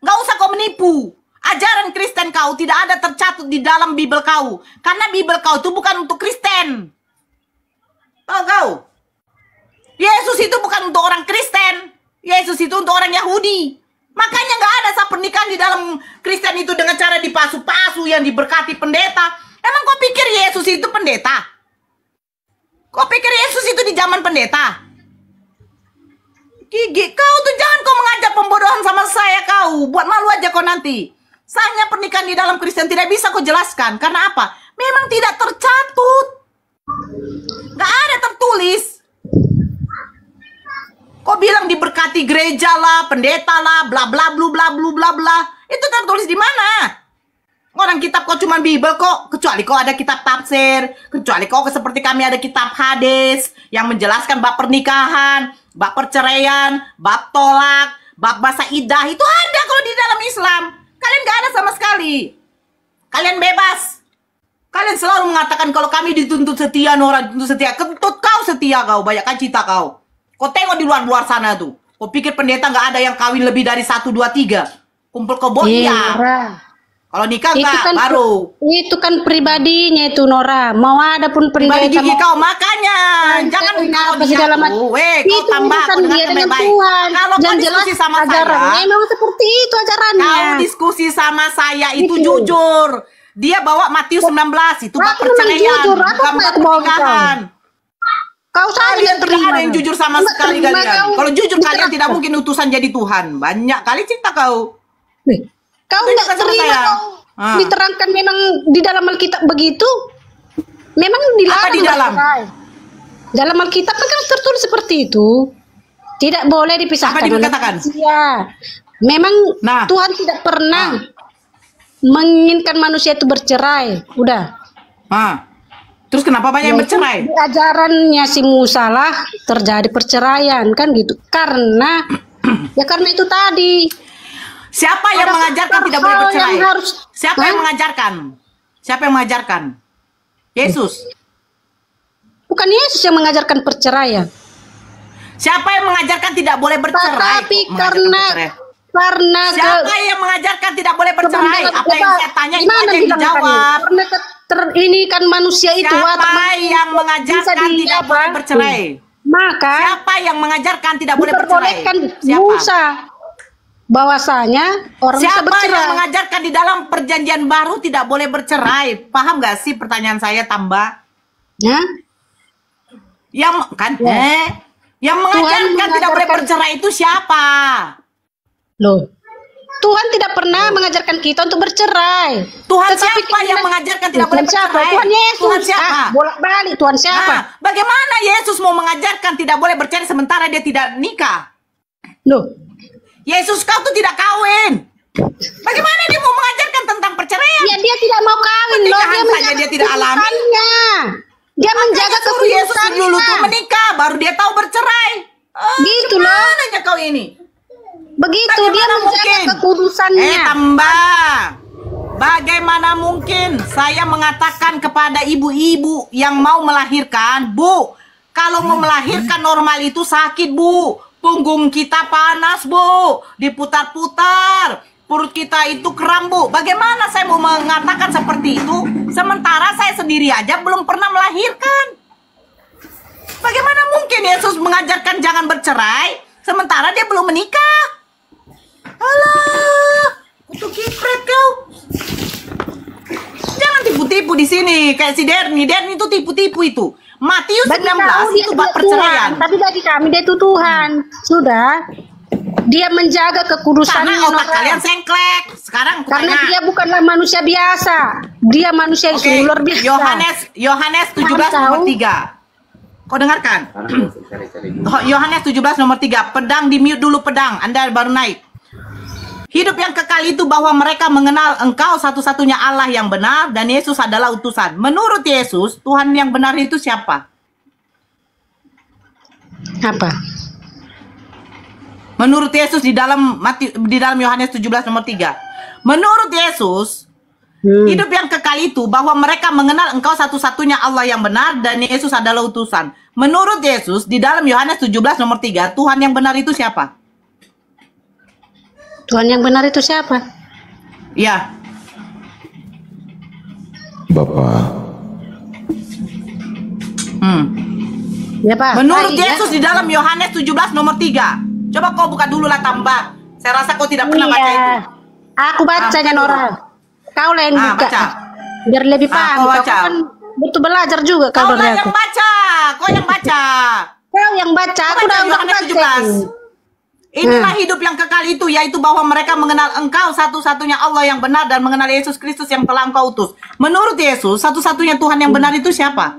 Nggak usah kau menipu. Ajaran Kristen kau tidak ada tercatut di dalam Bible kau. Karena Bible kau itu bukan untuk Kristen. Tahu kau? Yesus itu bukan untuk orang Kristen. Yesus itu untuk orang Yahudi. Makanya nggak ada sah pernikahan di dalam Kristen itu dengan cara dipasu-pasu yang diberkati pendeta. Emang kau pikir Yesus itu pendeta? Kau pikir Yesus itu di zaman pendeta? Gigi, kau tuh jangan kau mengajak pembodohan sama saya kau. Buat malu aja kau nanti. Sahnya pernikahan di dalam Kristen tidak bisa kau jelaskan. Karena apa? Memang tidak tercatut. Gak ada tertulis. Kau bilang diberkati gereja lah, pendeta lah, bla bla bla bla bla bla bla. Itu tertulis di mana? Orang kitab kau cuma Bible kok. Kecuali kau ada kitab tafsir. Kecuali kau seperti kami ada kitab hadis yang menjelaskan bab pernikahan, bab perceraian, bab tolak, bab masa idah. Itu ada kalau di dalam Islam. Kalian gak ada sama sekali. Kalian bebas. Kalian selalu mengatakan kalau kami dituntut setia, Nora dituntut setia. Kentut kau setia kau, banyakkan cita kau. Kau tengok di luar-luar sana tuh. Kau pikir pendeta gak ada yang kawin lebih dari 1, 2, 3. Kumpul kebon ya. Kalau nikah enggak, kan, baru. Itu kan pribadinya itu, Nora. Mau ada pun pribadi gigi kau, makanya. Jangan kau di dalam kau tambah, kau dia dengan Tuhan. Kalau kau diskusi sama saya, memang seperti itu ajarannya. Kau diskusi sama saya itu jujur. Dia bawa Matius 19, itu bab perceraian, bukan bab pernikahan. Kau saja terima. Ada yang jujur sama sekali kalian. Kalau jujur kalian tidak mungkin utusan jadi Tuhan. Banyak kali cerita kau. Kau nggak terima kau diterangkan memang di dalam Alkitab begitu. Memang dilarang. Apa di dalam? Dalam Alkitab kan tertulis seperti itu. Tidak boleh dipisahkan. Apa dikatakan? Ya, memang Tuhan tidak pernah menginginkan manusia itu bercerai. Udah. Terus kenapa banyak yang bercerai? Di ajarannya si Musa lah terjadi perceraian kan gitu. Karena itu tadi. Siapa yang mengajarkan tidak boleh bercerai? Siapa yang mengajarkan? Siapa yang mengajarkan? Yesus. Bukan Yesus yang mengajarkan perceraian. Siapa yang mengajarkan tidak boleh bercerai? Tapi karena siapa yang mengajarkan tidak boleh bercerai? Apa yang saya tanya itu aja yang dijawab. Ini kan manusia itu. Siapa yang mengajarkan tidak boleh bercerai? Maka siapa yang mengajarkan tidak boleh bercerai? Siapa? Musa. Bahwasanya orang bisa bercerai. Siapa yang mengajarkan di dalam perjanjian baru tidak boleh bercerai? Paham gak sih pertanyaan saya tambah? Ya. Yang kan? Yang mengajarkan tidak boleh bercerai itu siapa? Loh, Tuhan tidak pernah mengajarkan kita untuk bercerai. Tuhan siapa yang mengajarkan tidak boleh bercerai? Tuhan Yesus. Tuhan siapa? Bolak-balik Tuhan siapa? Bagaimana Yesus mau mengajarkan tidak boleh bercerai sementara dia tidak nikah? Loh, Yesus kau tuh tidak kawin. Bagaimana dia mau mengajarkan tentang perceraian? Ya dia tidak mau kawin loh, dia tidak alami. Dia menjaga kesuruh Yesus dulu tuh menikah, baru dia tahu bercerai. Gitu loh. Gimana kau ini? Begitu dia menjaga kekudusannya. Tambah. Bagaimana mungkin saya mengatakan kepada ibu-ibu yang mau melahirkan, Bu, kalau mau melahirkan normal itu sakit, Bu. Punggung kita panas, Bu. Diputar-putar. Perut kita itu kram, Bu. Bagaimana saya mau mengatakan seperti itu? Sementara saya sendiri aja belum pernah melahirkan. Bagaimana mungkin Yesus mengajarkan jangan bercerai, sementara dia belum menikah? Alah, kutu kipret kau. Jangan tipu-tipu di sini kayak si Derni itu tipu-tipu itu. Matius 19 itu bab perceraian. Tapi bagi kami dia itu Tuhan. Sudah. Dia menjaga kekudusannya. Karena otak kalian sengklek. Sekarang karena dia bukanlah manusia biasa. Dia manusia yang luar biasa. Yohanes 17 nomor 3. Kau dengarkan? Yohanes 17 nomor 3. Pedang di mute dulu pedang. Anda baru naik. Hidup yang kekal itu bahwa mereka mengenal Engkau satu-satunya Allah yang benar dan Yesus adalah utusan. Menurut Yesus, Tuhan yang benar itu siapa? Apa? Menurut Yesus di dalam Yohanes 17 nomor 3. Menurut Yesus, hidup yang kekal itu bahwa mereka mengenal Engkau satu-satunya Allah yang benar dan Yesus adalah utusan. Menurut Yesus di dalam Yohanes 17 nomor 3, Tuhan yang benar itu siapa? Tuhan yang benar itu siapa? Ya. Bapak. Ya, Pak. Menurut Yesus di dalam Yohanes 17 nomor 3. Coba kau buka dulu lah tambah. Saya rasa kau tidak pernah baca itu. Aku bacanya Nora. Kau lah yang buka. Baca. Biar lebih paham. Kau kan butuh belajar juga kau dari aku. Yang baca. Kau yang baca. Kau yang baca. Aku udah Yohanes 17. Inilah hidup yang kekal itu, yaitu bahwa mereka mengenal Engkau satu-satunya Allah yang benar dan mengenal Yesus Kristus yang telah Engkau utus. Menurut Yesus, satu-satunya Tuhan yang benar itu siapa?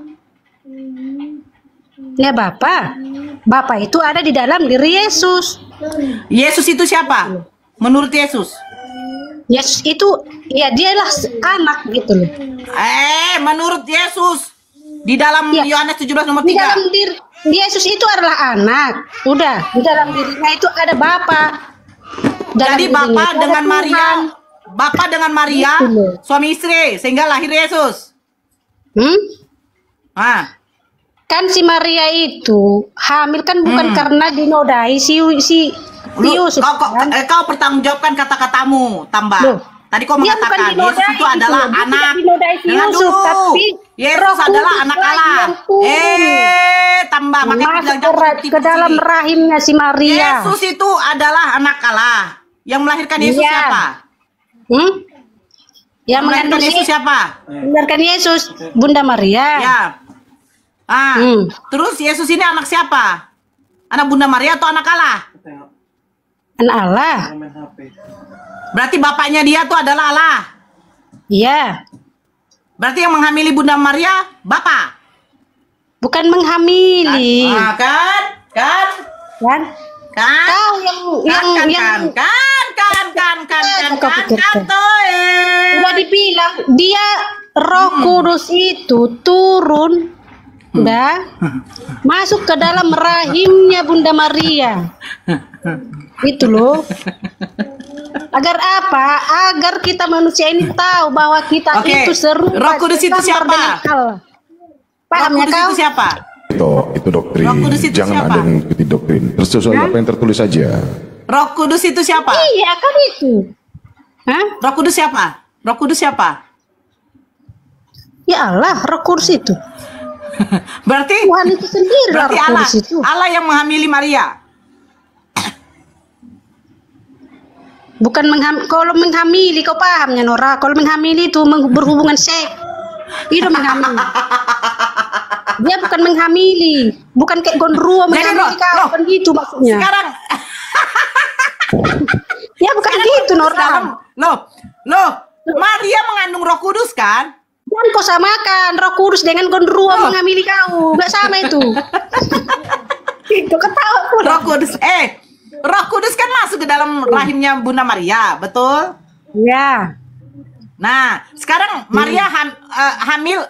Ya Bapa. Bapa itu ada di dalam diri Yesus. Yesus itu siapa? Menurut Yesus? Yesus itu, ya dialah anak gitu loh. Menurut Yesus di dalam Yohanes 17 nomor 3. Di dalam diri Yesus itu adalah anak. Udah, di dalam dirinya itu ada Bapa. Jadi Bapa dengan Maria, Bapa dengan Maria, suami istri sehingga lahir Yesus. Kan si Maria itu hamil kan bukan karena dinodai si Yusuf. Kau pertanggungjawabkan kata-katamu, tambah. Tadi kau mengatakan Yesus itu adalah anak. Dengar dulu. Yesus adalah anak Allah. Tambah. Masuk ke dalam rahimnya si Maria. Yesus itu adalah anak Allah. Yang melahirkan Yesus siapa? Yang mengandung Yesus siapa? Melahirkan Yesus, Bunda Maria. Ya. Terus Yesus ini anak siapa? Anak Bunda Maria atau anak Allah? Anak Allah. Berarti bapaknya dia tuh adalah Allah. Iya. Berarti yang menghamili Bunda Maria Bapak. Bukan menghamili. Kan? Kau yang udah dibilang dia Roh Kudus itu turun masuk ke dalam rahimnya Bunda Maria. Itu loh. Agar apa? Agar kita manusia ini tahu bahwa kita itu serupa. Roh Kudus itu siapa? Pahamnya kau? Itu siapa? Itu doktrin. Jangan ada yang mengikuti doktrin. Terus sesuai apa yang tertulis saja. Roh Kudus itu siapa? Iya kan itu. Roh Kudus siapa? Roh Kudus siapa? Ya Allah, Roh Kudus itu. Berarti Tuhan itu sendiri. Berarti Roh Allah, Kudus itu. Allah yang menghamili Maria. Bukan kalau menghamili, kau pahamnya Nora. Kalau menghamili itu berhubungan seks. Itu menghamili. Dia bukan menghamili, bukan kayak gondruwo menghamili kau, bukan gitu maksudnya. Sekarang ya bukan gitu Nora. Loh, Maria mengandung Roh Kudus kan? Jangan kau samakan Roh Kudus dengan gondruwo menghamili kau, gak sama itu. Itu ketawa pun. Roh Kudus kan masuk ke dalam rahimnya Bunda Maria, betul? Ya. Nah, sekarang Maria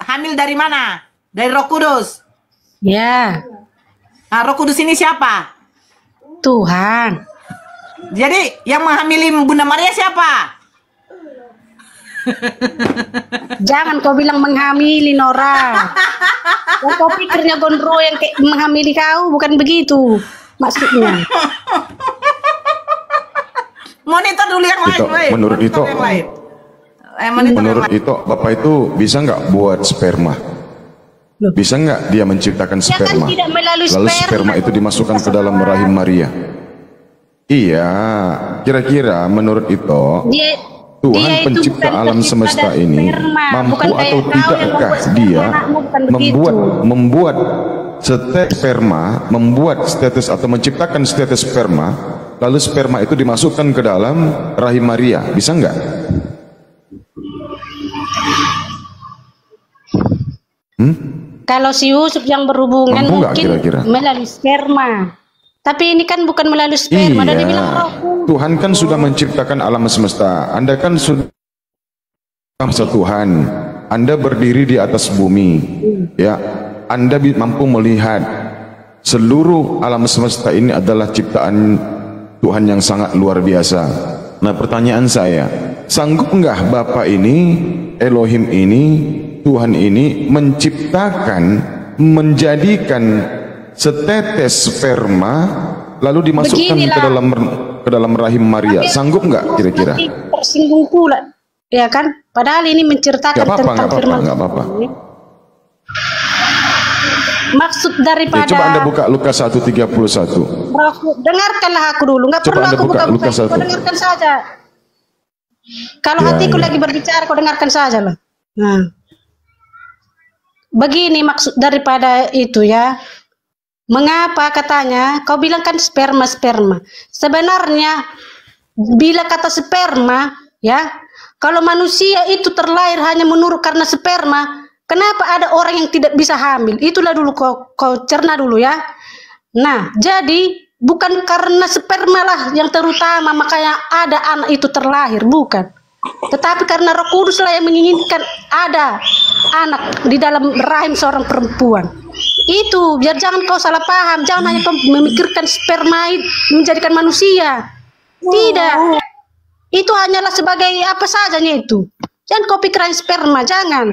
hamil dari mana? Dari Roh Kudus. Ya. Nah, Roh Kudus ini siapa? Tuhan. Jadi yang menghamili Bunda Maria siapa? Jangan kau bilang menghamili Nora. Kau pikirnya gondro yang kayak menghamili kau, bukan begitu maksudnya. Monitor dulu yang lain, menurut itu, menurut itu Bapak itu bisa nggak buat sperma? Bisa nggak dia menciptakan sperma? Tidak melalui lalu sperma itu dimasukkan ke dalam rahim Maria. Iya, kira-kira menurut itu Tuhan pencipta alam semesta ini mampu atau tidakkah dia membuat setetes sperma, membuat status atau menciptakan status sperma, lalu sperma itu dimasukkan ke dalam rahim Maria, bisa enggak? Kalau si Yusuf yang berhubungan mampu mungkin kira-kira melalui sperma, tapi ini kan bukan melalui sperma. Iya, dia bilang roh. Tuhan kan sudah menciptakan alam semesta. Anda kan sudah bangsa Tuhan. Anda berdiri di atas bumi, ya. Anda mampu melihat seluruh alam semesta ini adalah ciptaan Tuhan yang sangat luar biasa. Nah, pertanyaan saya, sanggup enggak Bapak ini, Elohim ini, Tuhan ini menciptakan, menjadikan setetes sperma lalu dimasukkan ke dalam rahim Maria? Sanggup enggak kira-kira? Tersinggung pula, ya kan? Padahal ini menceritakan tentang firman. Nggak apa-apa. Maksud daripada coba Anda buka Lukas 1:31. Dengarkanlah aku dulu, nggak perlu aku buka Lukas 1. Kau dengarkan saja. Kalau hatiku lagi berbicara, kau dengarkan saja lah. Nah, begini maksud daripada itu ya. Mengapa katanya kau bilang kan sperma? Sebenarnya bila kata sperma ya, kalau manusia itu terlahir hanya menurut karena sperma, kenapa ada orang yang tidak bisa hamil? Itulah dulu kau cerna dulu ya. Nah, jadi bukan karena sperma lah yang terutama makanya ada anak itu terlahir, bukan. Tetapi karena Roh Kudus lah yang menginginkan ada anak di dalam rahim seorang perempuan. Itu biar jangan kau salah paham, jangan hanya kau memikirkan sperma menjadikan manusia. Tidak. Itu hanyalah sebagai apa sajanya itu. Jangan kau pikiran sperma, jangan.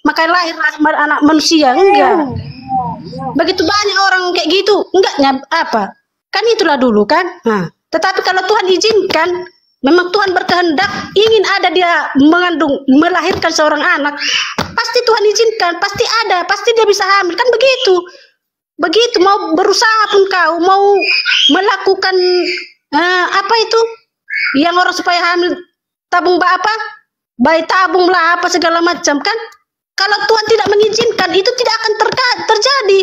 Makanya lahir anak manusia, enggak. Begitu banyak orang kayak gitu, enggaknya apa? Kan itulah dulu kan. Nah, tetapi kalau Tuhan izinkan, memang Tuhan berkehendak ingin ada dia mengandung, melahirkan seorang anak, pasti Tuhan izinkan, pasti ada, pasti dia bisa hamil, kan begitu. Begitu mau berusaha pun kau mau melakukan apa itu yang orang supaya hamil, tabung apa, bayi tabung lah apa segala macam kan. Kalau Tuhan tidak mengizinkan itu tidak akan terjadi,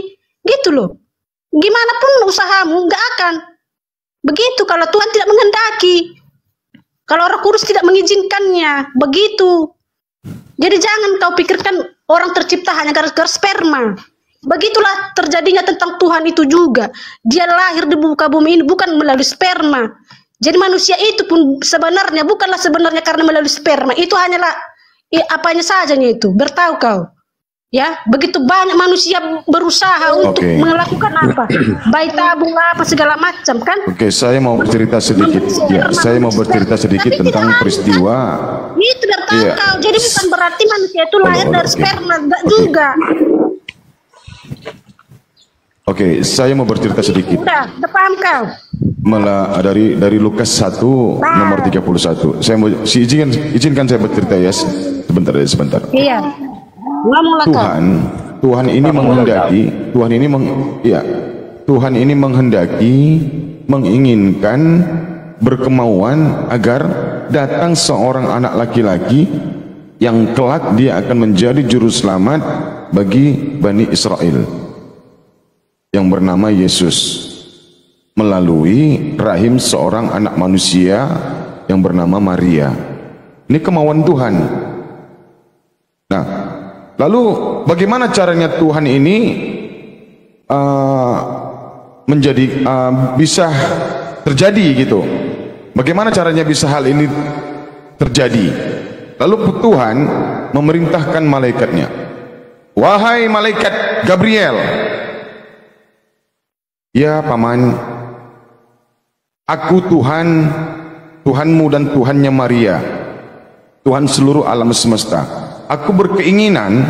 gitu loh. Gimana pun usahamu nggak akan. Begitu kalau Tuhan tidak menghendaki. Kalau Roh Kudus tidak mengizinkannya, begitu. Jadi jangan kau pikirkan orang tercipta hanya gara-gara sperma. Begitulah terjadinya tentang Tuhan itu juga. Dia lahir di muka bumi ini bukan melalui sperma. Jadi manusia itu pun sebenarnya bukanlah sebenarnya karena melalui sperma. Itu hanyalah apanya sajanya itu. Bertahu kau. Ya, begitu banyak manusia berusaha untuk melakukan apa? Bayi tabung apa segala macam kan? Oke, saya mau bercerita sedikit. Ya, saya mau bercerita sedikit tentang peristiwa. Itu bertahu kau. Jadi bukan berarti manusia itu lahir dari sperma, enggak juga. Oke, saya mau bercerita sedikit. Udah paham kau? Dari Lukas 1 nomor 31. Saya mau izinkan saya bercerita ya. Sebentar. Iya. Tuhan ini menghendaki, Tuhan ini menghendaki, menginginkan, berkemauan agar datang seorang anak laki-laki yang kelak dia akan menjadi juru selamat bagi Bani Israel yang bernama Yesus melalui rahim seorang anak manusia yang bernama Maria. Ini kemauan Tuhan. Nah, lalu bagaimana caranya Tuhan ini bisa terjadi gitu? Bagaimana caranya bisa hal ini terjadi? Lalu Tuhan memerintahkan malaikatnya, wahai malaikat Gabriel, ya paman, aku Tuhan, Tuhanmu dan Tuhannya Maria, Tuhan seluruh alam semesta. Aku berkeinginan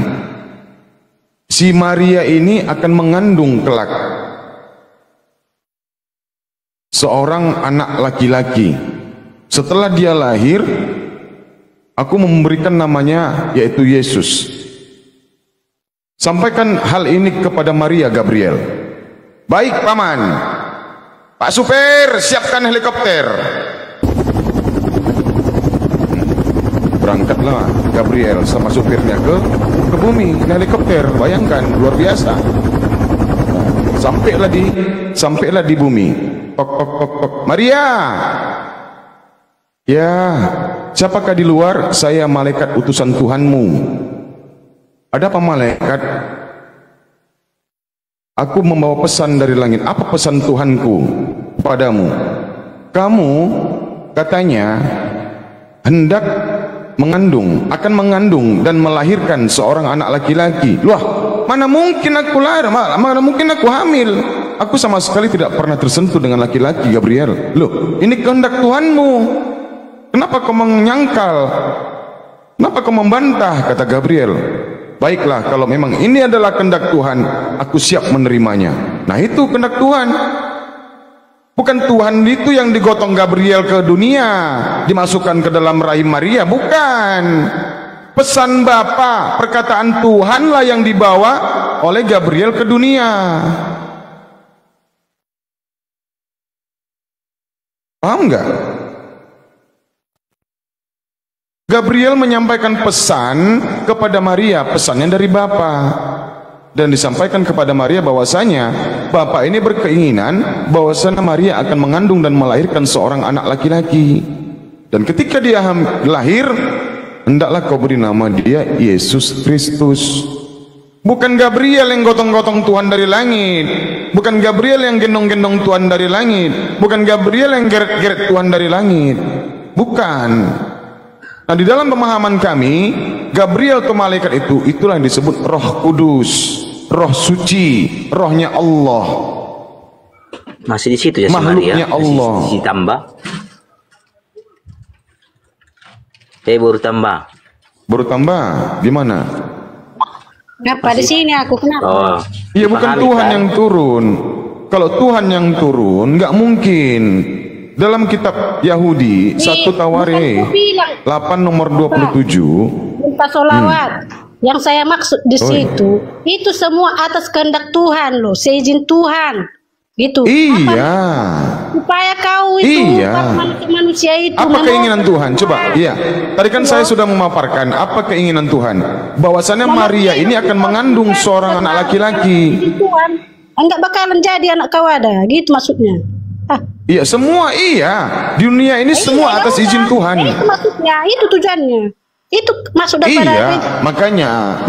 si Maria ini akan mengandung kelak seorang anak laki-laki. Setelah dia lahir, aku memberikan namanya yaitu Yesus. Sampaikan hal ini kepada Maria Gabriel. Baik paman. Pak supir, siapkan helikopter. berangkatlah Gabriel sama supirnya ke bumi, helikopter. Bayangkan, luar biasa. Sampailah di bumi. Tok tok tok tok. Maria. Ya, siapakah di luar? Saya malaikat utusan Tuhanmu. Ada apa malaikat? Aku membawa pesan dari langit. Apa pesan Tuhanku padamu? Kamu katanya hendak akan mengandung dan melahirkan seorang anak laki-laki. Wah, mana mungkin aku lahir, mana mungkin aku hamil. Aku sama sekali tidak pernah tersentuh dengan laki-laki, Gabriel. Loh, ini kehendak Tuhanmu. Kenapa kau menyangkal? Kenapa kau membantah? Kata Gabriel. Baiklah, kalau memang ini adalah kehendak Tuhan, aku siap menerimanya. Nah, itu kehendak Tuhan. Bukan Tuhan itu yang digotong Gabriel ke dunia, dimasukkan ke dalam rahim Maria, bukan. Pesan Bapa, perkataan Tuhanlah yang dibawa oleh Gabriel ke dunia. Paham nggak? Gabriel menyampaikan pesan kepada Maria, pesannya dari Bapa, dan disampaikan kepada Maria bahwasanya Bapa ini berkeinginan bahwasanya Maria akan mengandung dan melahirkan seorang anak laki-laki, dan ketika dia lahir, hendaklah kau beri nama dia Yesus Kristus. Bukan Gabriel yang gotong-gotong Tuhan dari langit, bukan Gabriel yang gendong-gendong Tuhan dari langit, bukan Gabriel yang geret-geret Tuhan dari langit, bukan. Nah, di dalam pemahaman kami, Gabriel atau malaikat itulah yang disebut Roh Kudus, Roh Suci, Rohnya Allah. Masih di situ ya, makhluknya Allah. Masih ditambah. Baru tambah. Baru tambah di mana? Kenapa di sini aku kenapa? Oh, iya, bukan Tuhan yang turun. Kalau Tuhan yang turun, nggak mungkin. Dalam kitab Yahudi 1 Tawarikh 8 nomor 27 minta solawat. Yang saya maksud di situ itu semua atas kehendak Tuhan loh, seizin Tuhan gitu. Iya. Supaya kau itu manusia itu. Apa keinginan Tuhan? Coba, iya. Tadi kan saya sudah memaparkan apa keinginan Tuhan. Bahwasannya Maria ini akan mengandung seorang anak laki-laki. Tuhan enggak bakalan jadi anak kau ada, gitu maksudnya. Iya, semua iya. Di dunia ini semua atas izin Tuhan. Itu maksudnya, itu tujuannya. Itu maksud daripada iya, makanya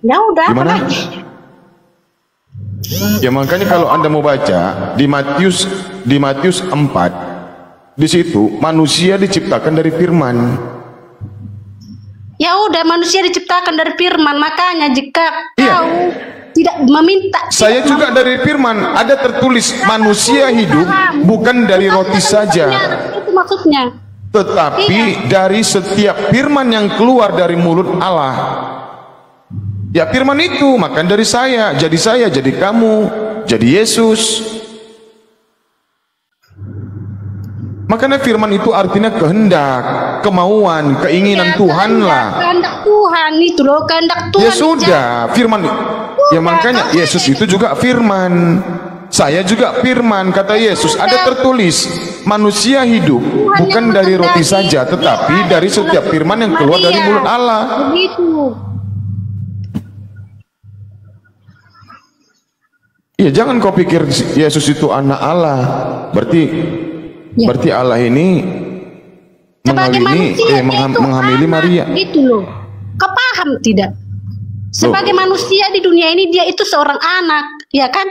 ya udah, gimana? Ya makanya kalau Anda mau baca di Matius 4, di situ manusia diciptakan dari firman. Ya udah, manusia diciptakan dari firman, makanya jika kau tidak meminta, saya juga dari firman, ada tertulis manusia hidup bukan dari roti saja, itu maksudnya, tetapi dari setiap firman yang keluar dari mulut Allah. Ya, firman itu makan dari saya, jadi kamu, jadi Yesus. Makanya firman itu artinya kehendak, kemauan, keinginan Tuhan lah. Kehendak Tuhan itu loh, kehendak Tuhan. Ya sudah, firman. Ya makanya Yesus itu juga firman. Saya juga firman, kata Yesus. Ada tertulis, manusia hidup bukan dari roti saja, tetapi dari setiap firman yang keluar dari mulut Allah. Begitu. Ya, jangan kau pikir Yesus itu anak Allah. Berarti Allah ini menghamili Maria. Gitu loh. Kau paham tidak? Sebagai manusia di dunia ini dia itu seorang anak, ya kan?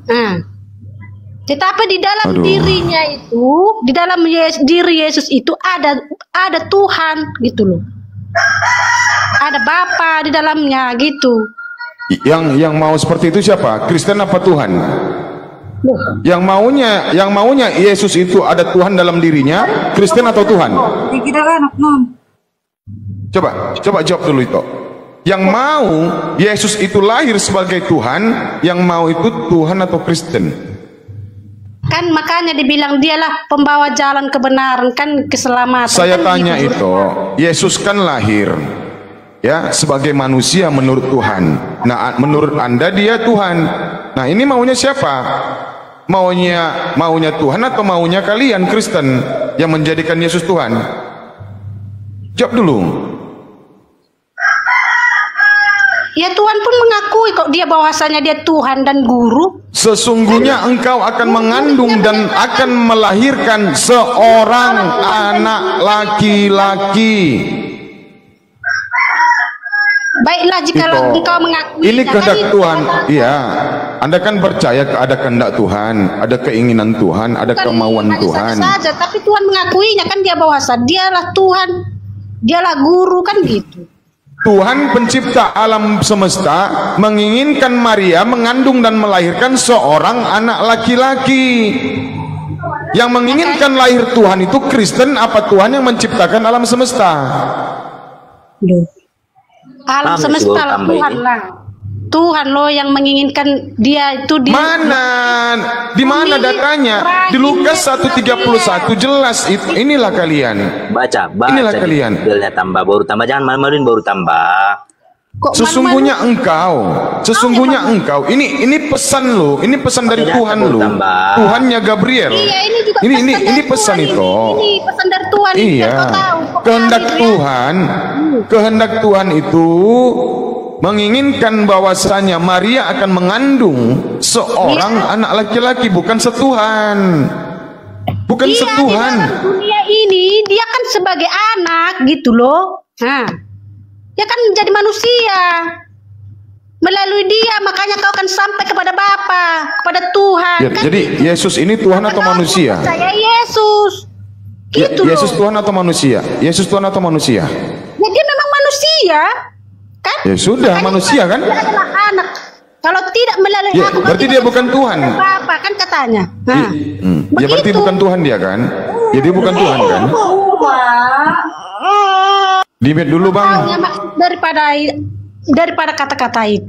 Nah, tetapi di dalam dirinya itu, di dalam diri Yesus itu ada Tuhan, gitu loh. Ada Bapa di dalamnya, gitu. Yang mau seperti itu siapa? Kristen apa Tuhan? Yang maunya Yesus itu ada Tuhan dalam dirinya, Kristen atau Tuhan? Coba jawab dulu itu. Yang mau Yesus itu lahir sebagai Tuhan, yang mau itu Tuhan atau Kristen? Kan makanya dibilang dialah pembawa jalan kebenaran, kan keselamatan. Saya kan tanya gitu. itu, Yesus kan lahir ya sebagai manusia menurut Tuhan. Nah, menurut Anda dia Tuhan. Nah, ini maunya siapa? Maunya Tuhan atau maunya kalian Kristen yang menjadikan Yesus Tuhan? Jawab dulu. Ya Tuhan pun mengakui kok dia bahwasanya dia Tuhan dan guru. Sesungguhnya engkau akan mengandung dan akan melahirkan seorang anak laki-laki. Baiklah jika engkau mengakui. Ini kehendak Tuhan. Iya. Anda kan percaya ada kehendak Tuhan, ada keinginan Tuhan, ada kemauan Tuhan. Saja, tapi Tuhan mengakuinya kan dia bahwasa dialah Tuhan, dialah guru kan gitu. Tuhan pencipta alam semesta menginginkan Maria mengandung dan melahirkan seorang anak laki-laki. Yang menginginkan lahir Tuhan itu Kristen apa Tuhan yang menciptakan alam semesta? Alam semesta lah Tuhan lah. Tuhan loh yang menginginkan dia itu di di mana datanya? Di Lukas 1:31 jelas itu. Inilah kalian. Baca inilah kalian. Tambah baru tambah, jangan malu-maluin baru tambah. Sesungguhnya engkau. Ini pesan lo, ini pesan dari Tuhan lo. Tuhannya Gabriel. Iya, ini juga ini pesan itu. Ini pesan dari Tuhan. Iya. Kehendak Tuhan itu menginginkan bahwasanya Maria akan mengandung seorang anak laki-laki, bukan setuhan. Bukan setuhan. Di dunia ini dia kan sebagai anak gitu loh. Nah, dia kan menjadi manusia. Melalui dia makanya kau akan sampai kepada Bapa, kepada Tuhan. Ya, kan? Jadi Yesus ini Tuhan atau manusia? Saya Yesus. Gitu Yesus Tuhan atau manusia? Yesus Tuhan atau manusia? Ya dia memang manusia. Kan? Ya sudah, makanya manusia kan? Dia adalah anak. Kalau tidak melalui ya, aku, berarti dia bukan Tuhan. Apa kan katanya? Nah, ya berarti bukan Tuhan dia kan? Jadi bukan Tuhan kan? Dibet dulu bang. Daripada kata-kata itu.